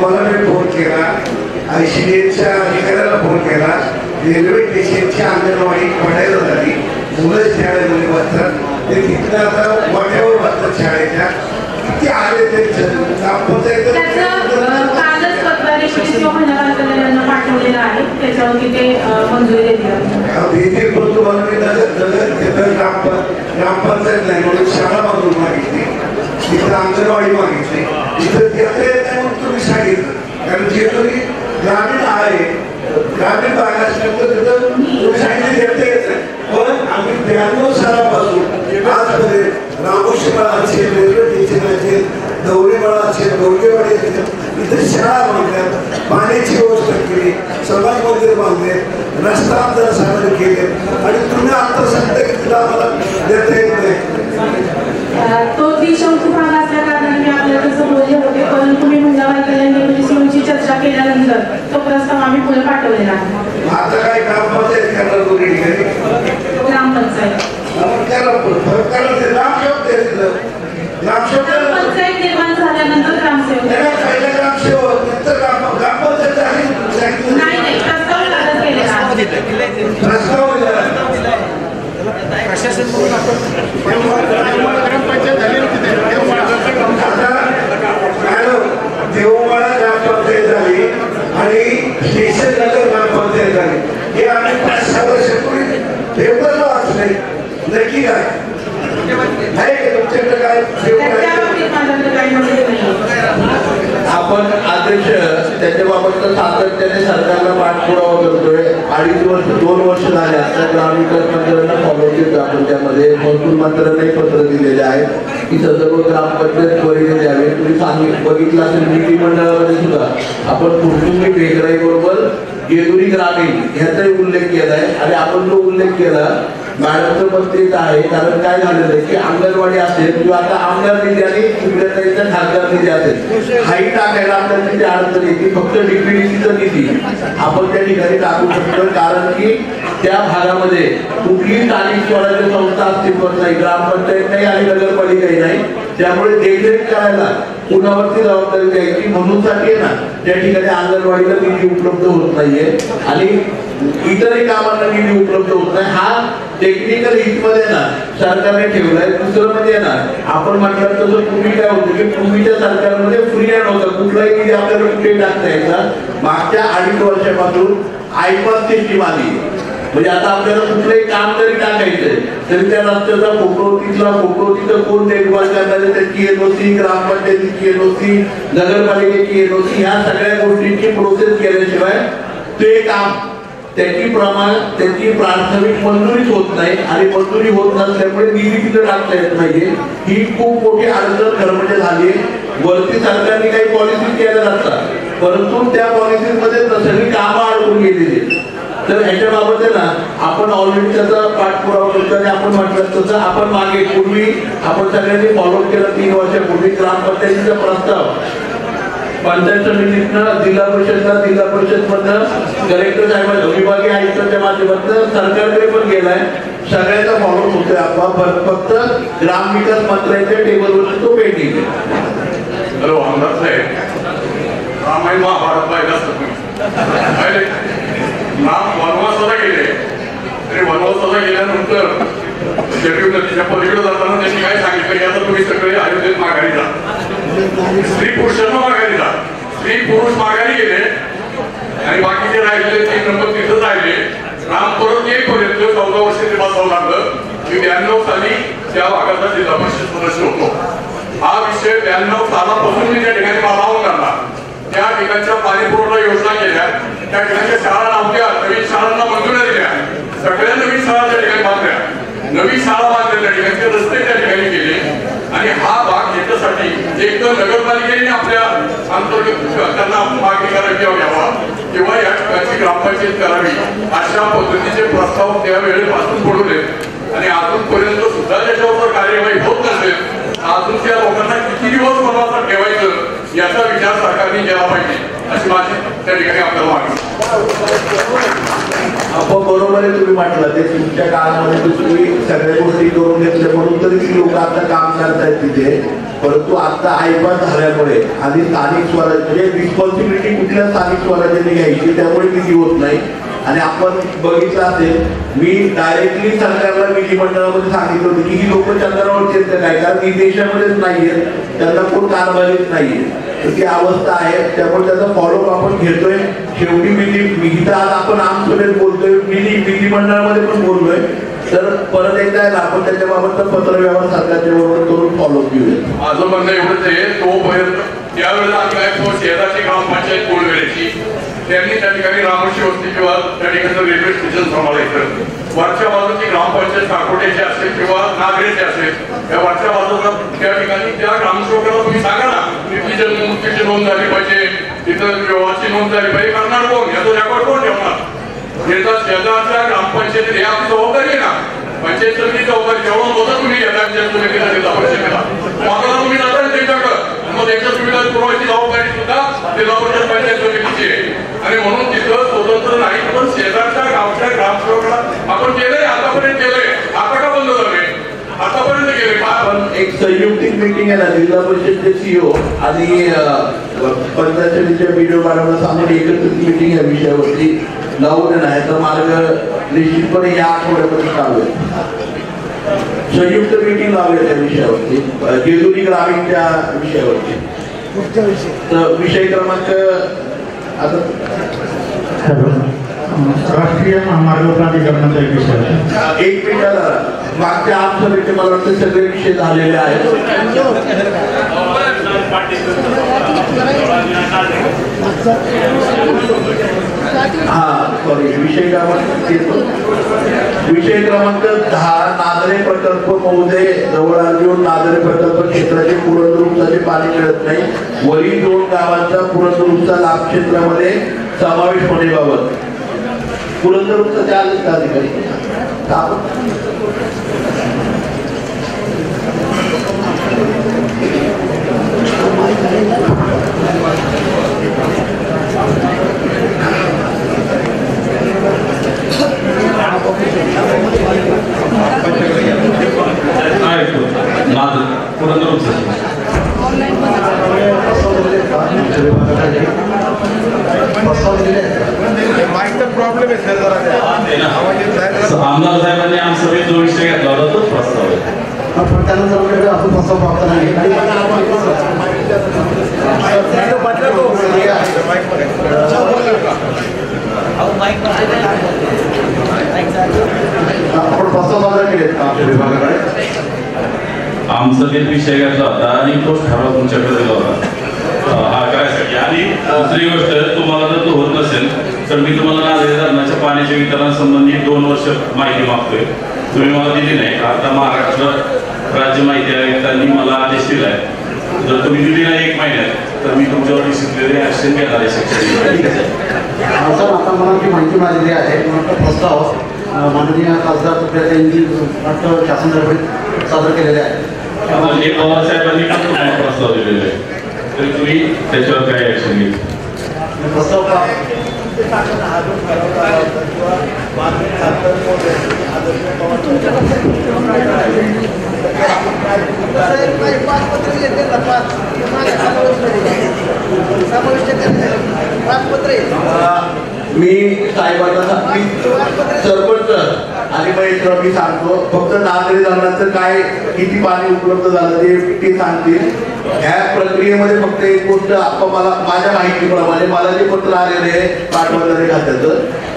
मला मी फोन केला आयसीडीएसच्या अधिकाऱ्याला फोन केला रेल्वे स्टेशनची अंगणवाडी पडायला झाली मुलं शाळेमध्ये बसतात ते तिथं आता वाट्यावर बसतात शाळेच्या किती आले कालच पत्र पाठवलेलं आहे त्याच्यावरती ते मंजुरी देते पण तुम्हाला मी ग्रामपंचायत नाही म्हणून शाळा बांधून मागितली तिथं अंगणवाडी मागितली तिथं देता येत नाही म्हणून तुम्ही सांगितलं कारण जेजुरी ग्रामीण आहे ग्रामीण भाग असल्यामुळे तिथं तुम्ही सांगितलं देता येत नाही पण आम्ही 92 सालापासून आजपर्यंत रामोशीपाळा असेल रेल्वे स्टेशन असेल दौरेपाळा असेल गौरगेवाडी असेल इथं शाळा बांधल्यात पाण्याची व्यवस्था केली समाज मंदिर बांधले रस्ता आमदार सादर केले आणि तुम्ही आता सांगता की तुला आम्हाला देता येत नाही तो द्विशंकू भाग असल्या कारणाने मी आपल्याला तसं बोलले होते परंतु मी महिला बाल कल्याण निर्मितीची चर्चा केल्यानंतर तो प्रस्ताव आम्ही पुढे पाठवलेला आहे आता काय ग्रामपंचायत करणार दोन्ही ठिकाणी ग्रामपंचायत ग्रामपंचायत निर्माण झाल्यानंतर ग्रामसेवक नाही नाही प्रस्ताव सादर केलेला प्रशासन म्हणून आपण ग्रामपंचायत झाली होती पेपरला वाचले नक्की काय नाही का तुमच्याकडे काय आपण अध्यक्ष त्याच्याबाबत सातत्याने सरकारला पाठपुरावा करतोय. 2.5 वर्ष 2 वर्ष झाले आता ग्रामविकास मंत्र्यांना फॉलो करतो आपण. त्यामध्ये महसूल मंत्र्यांनाही पत्र दिलेले आहेत की सर्व ग्रामपंचायत त्वरित द्यावे. तुम्ही बघितलं असेल विधिमंडळामध्ये सुद्धा आपण कुटुंबी बेगराई बरोबर जेजुरी ग्रामीण ह्याचाही उल्लेख केलाय. आणि आपण जो उल्लेख केला मॅडमचं पण तेच आहे. कारण काय झालेलं आहे की अंगणवाडी असेल किंवा आता आमदार निधी आणि सुप्रियाताईंचा खासदार निधी असेल हाही टाकायला आपल्याला तिथे अडचण येते. फक्त डीपीडीसीचा निधी आपण त्या ठिकाणी टाकू शकतो. कारण की त्या भागामध्ये कुठलीही स्थानिक स्वराज्य संस्था अस्तित्वात नाही, ग्रामपंचायत नाही आणि नगरपालिकाही नाही. त्यामुळे देखरेख करायला कुणावरती जबाबदारी द्यायची म्हणून साठी ना त्या ठिकाणी अंगणवाडीला निधी उपलब्ध होत नाहीये आणि इतरही कामांना निधी उपलब्ध होत नाही. हा टेक्निकल हिटमध्ये ना सरकारने ठेवलाय. दुसरं म्हणजे ना आपण म्हटलं तसं पूर्वी काय होतं की पूर्वीच्या सरकारमध्ये फ्री हँड होता, कुठलाही निधी आपल्याला कुठे टाकता यायचा. मागच्या 2.5 वर्षापासून आयपास सिस्टीम आली. म्हणजे आता आपल्याला कुठलंही काम जरी टाकायचंय तरी त्या रस्त्याचा फोटो, तिथला फोटो, तिथं कोण देखभाल करणार आहे त्याची एनओसी, ग्रामपंचायतीची एनओसी, नगरपालिकेची एनओसी, ह्या सगळ्या गोष्टींची प्रोसेस केल्याशिवाय ते काम त्याची प्राथमिक मंजुरीच होत नाही. आणि मंजुरी होत नसल्यामुळे निधी तिथं टाकता येत नाहीये. ही खूप मोठी अडचण खरं म्हणजे झाली. वरती सरकारने काही पॉलिसी केल्या जातात परंतु त्या पॉलिसीमध्ये सगळी कामं अडकून गेलेली. तर ह्याच्याबाबत आहे ना आपण ऑलरेडी त्याचा पाठपुरावा करतो. आणि आपण म्हटलं तसं आपण मागे पूर्वी आपण सगळ्यांनी फॉलो केलं 3 वर्षापूर्वी ग्रामपंचायतीचा प्रस्ताव पंचायत समितीतनं जिल्हा परिषदमधनं कलेक्टर साहेबांच्या विभागीय आयुक्तांच्या माध्यमातून सरकारकडे पण गेलाय. सगळ्याचा फॉलो होतोय. आपण फक्त ग्रामविकास मंत्र्यांच्या टेबलवर तो पेंडिंग आहे. हॅलो आमदार साहेब, रामायण महाभारत पाहिलं असतं राम वनवासाला गेले आणि वनवासाला गेल्यानंतर जगू नदीच्या पलीकडे जाताना त्यांनी काय सांगितलं की आता तुम्ही सगळे अयोध्येत माघारी जा, स्त्री पुरुषांना माघारी जा. स्त्री पुरुष माघारी गेले आणि बाकीचे राहिलेले 3 नंबर तिथं राहिले. राम परत येईपर्यंत 14 वर्ष ते बसावं लागलं. मी 92 साली त्या भागाचा जिल्हा परिषद सदस्य होतो. हा विषय 92 सालापासून मी त्या ठिकाणी मालावून काढला. त्या ठिकाणच्या पाणीपुरवठा योजना केल्या, त्या ठिकाणच्या शाळा नव्हत्या, नवीन शाळांना मंजुऱ्या दिल्या, सगळ्या नवीन शाळा त्या ठिकाणी बांधल्या, नवीन शाळा बांधल्या, त्या ठिकाणचे रस्ते त्या ठिकाणी केले. आणि हा भाग याच्यासाठी एक तर नगरपालिकेने आपल्या अंतर्गत त्यांना मागणी करावी घ्यावा किंवा या ठिकाणची ग्रामपंचायत करावी अशा पद्धतीचे प्रस्ताव त्यावेळेपासून पडवले. आणि अजूनपर्यंत सुद्धा त्याच्यावर कार्यवाही होत नसेल अजून त्या लोकांना किती दिवस बनवायचं ठेवायचं याचा विचार सरकारने केला पाहिजे अशी माझी त्या ठिकाणी आपल्याला मागणी. आपण बरोबर आहे तुम्ही म्हटलं ते तुमच्या काळामध्ये तुम्ही सगळ्या गोष्टी करून घेतल्या म्हणून तरी ती लोक आता काम करतायत तिथे. परंतु आता आयपास झाल्यामुळे आणि स्थानिक स्वराज्य म्हणजे रिस्पॉन्सिबिलिटी कुठल्या स्थानिक स्वराज्याने घ्यायची त्यामुळे निधी होत नाही. आणि आपण बघितलं असेल मी डायरेक्टली सरकारला विधिमंडळामध्ये सांगितलं होतं की ही लोक चंद्रावरती येत काय कारण ती देशामध्येच नाहीये, त्यांना कोण कारभारीच नाहीये. तर ती अवस्था आहे. त्यामुळे त्याचा फॉलोअप आपण घेतोय. शेवटी विहिता आज आपण आमसभेत बोलतोय, विधिमंडळामध्ये पण बोललोय. तर परत एकदा आहे ना आपण त्याच्याबाबतचं पत्र व्यवहार सरकारच्या बरोबर करून फॉलोअप घेऊया. माझं म्हणणं एवढंच आहे तोपर्यंत त्यावेळेला आम्ही काय शेजारची ग्रामपंचायत बोलवेची त्यांनी त्या ठिकाणी रामोशी वस्ती किंवा त्या ठिकाणचं रेल्वे स्टेशन सांभाळायचं. वरच्या बाजूची ग्रामपंचायत काकोट्याची असेल किंवा नागरेची असेल त्या वरच्या बाजूला त्या ठिकाणी त्या ग्रामसेवकाला तुम्ही सांगा ना तिथली जन्ममृत्यूची नोंद झाली पाहिजे, तिथं विवाहाची नोंद झाली पाहिजे. करणार कोण याचा रेकॉर्ड कोण ठेवणार? शेजारच्या ग्रामपंचायतीत हे आपली जबाबदारी आहे ना. पंचायत समिती जबाबदारी जेवढं होतं तुम्ही पंचायत समितीला जिल्हा परिषदेला मागाला तुम्ही जाता त्यांच्याकडं मग त्याच्या सुविधा पुरवायची जबाबदारी सुद्धा जिल्हा परिषद पंचायत समितीची आहे. आणि म्हणून तिथं स्वतंत्र नाही पण शेजारच्या गावच्या ग्रामसेवकाला आपण केलंय, आतापर्यंत केलंय, आता का बंद झालंय? आतापर्यंत केले आपण एक संयुक्तिक मीटिंग आहे ना जिल्हा परिषदचे सीओ आणि पंचायत समितीच्या व्हिडिओ मॅडमला सांगून एकत्रित मीटिंग या विषयावरती लावून नाही तर मार्ग निश्चितपणे या आठवड्यामध्ये चालू आहे. संयुक्त मीटिंग लावली त्या विषयावरती जेजुरी ग्रामीणच्या विषयावरती. तर विषय क्रमांक आता राष्ट्रीय महामार्ग प्राधिकरणाचा एक विषय आहे. एक मिनिट मागच्या आमसभेचे मला वाटतं सगळे विषय झालेले आहेत. हा सॉरी विषय क्रमांक येतो. विषय क्रमांक 10 नादरे प्रकल्प महोदय जवळ आल्यावर नादरे प्रकल्प क्षेत्राचे पुनर्वसनाचे पाणी मिळत नाही. वरील 2 गावांचा पुनर्वसनाचा लाभ क्षेत्रामध्ये समावेश होण्याबाबत पुरंदरचा अधिकारी प्रॉब्लेम आहे सर जरा आमदार साहेबांनी आमसभेत जो विषय घेतला होता तोच प्रस्ताव आहे. पण त्यानंतर आपण प्रस्ताव प्राप्त नाही. आपण प्रस्ताव सादर केले आमच्या विभागाकडे. आमसभेत विषय घेतला होता आणि तोच ठराव तुमच्याकडे दिला होता हा करायसाठी. आणि दुसरी गोष्ट तुम्हाला जर तो होत नसेल तर मी तुम्हाला नांदेड धरणाच्या पाण्याच्या वितरणासंबंधी 2 वर्ष माहिती मागतोय. तुम्ही मला दिली नाही. आता महाराष्ट्र राज्य माहिती आयुक्तांनी मला आदेश दिलाय जर तुम्ही दिली नाही 1 महिन्यात तर मी तुमच्यावर डिसिप्लिनरी ऍक्शन घेणार आहे. सर आता मला ती माहिती मिळालेली आहे. प्रस्ताव माननीय खासदार यांनी शासन सादर केलेले आहे. पवार साहेबांनी पण तुम्हाला प्रस्ताव दिलेले आहे तरी तुम्ही त्याच्यावर काय ऍक्शन घेतली. प्रस्ताव मी साहेबांना सरपंच आणि महेशराव मी सांगतो फक्त नांदेड धरणाचं काय किती पाणी उपलब्ध झालं ते सांगतील. ह्या प्रक्रियेमध्ये फक्त एक गोष्ट आपण मला माझ्या माहितीप्रमाणे मला जे पत्र आलेले आहे पाटबंधारे खात्याचं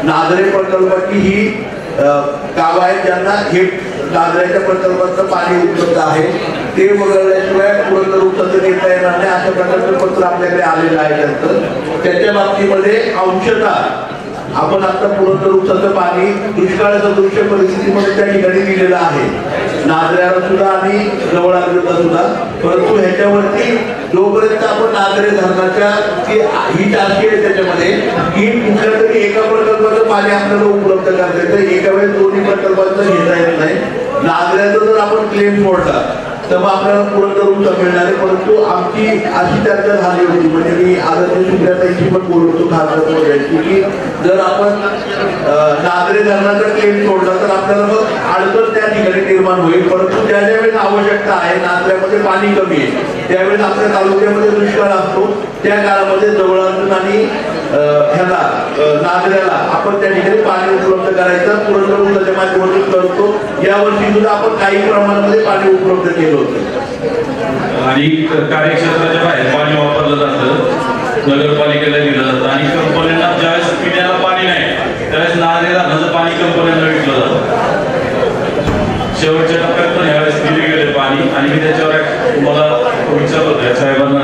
नांदरे प्रकल्पाची ही गाव आहेत ज्यांना हे नांदऱ्याच्या प्रकल्पाचं पाणी उपलब्ध आहे ते वगळल्याशिवाय पुनर्वसनाचं देता येणार नाही अशा प्रकारचं पत्र आपल्याकडे आलेलं आहे त्यांचं. त्याच्या बाबतीमध्ये अंशतः आपण आता पुनर्वसनाचं पाणी दुष्काळ सदृश्य परिस्थितीमध्ये त्या ठिकाणी दिलेलं आहे नांदऱ्याला सुद्धा आणि जवळाला सुद्धा. परंतु ह्याच्यावरती जोपर्यंत आपण नांदरे धरणाच्या ही टाकी आहे त्याच्यामध्ये की कुठल्या तरी एका प्रकल्पाचं पाणी आपल्याला उपलब्ध करता येतं. एका वेळेस दोन्ही प्रकल्पाचं घेता येत नाही. नांदऱ्याचा जर आपण क्लेम सोडला तर मग आपल्याला पुनर्वसन मिळणार आहे. परंतु आमची अशी चर्चा झाली होती म्हणजे मी आदरणीय सुप्रियाताईंशी पण बोलत होतो खासदार मोदयांची की जर आपण नांदरे धरणाचा क्लेम सोडला तर आपल्याला मग अडचण त्या ठिकाणी निर्माण होईल. परंतु ज्या ज्या वेळेस आवश्यकता आहे नांदऱ्यामध्ये पाणी कमी आहे त्यावेळेस आपल्या तालुक्यामध्ये दुष्काळ असतो त्या काळामध्ये जवळातून आणि ह्याला नांदऱ्याला आपण त्या ठिकाणी पाणी उपलब्ध करायचं पुनर्वसनाच्या माध्यमातून करतो. यावर्षी सुद्धा आपण काही प्रमाणामध्ये पाणी उपलब्ध केलं होतं आणि कार्यक्षेत्राच्या बाहेर पाणी वापरलं जातं नगरपालिकेला दिलं जातं आणि कंपन्यांना ज्यावेळेस पिण्याला पाणी नाही त्यावेळेस नांदेड धरणाचं पाणी कंपन्यांना विकलं जातं. शेवटच्या टप्प्यात पण ह्यावेळेस दिले गेले पाणी आणि मी त्याच्यावर तुम्हाला विचारलं होतं साहेबांना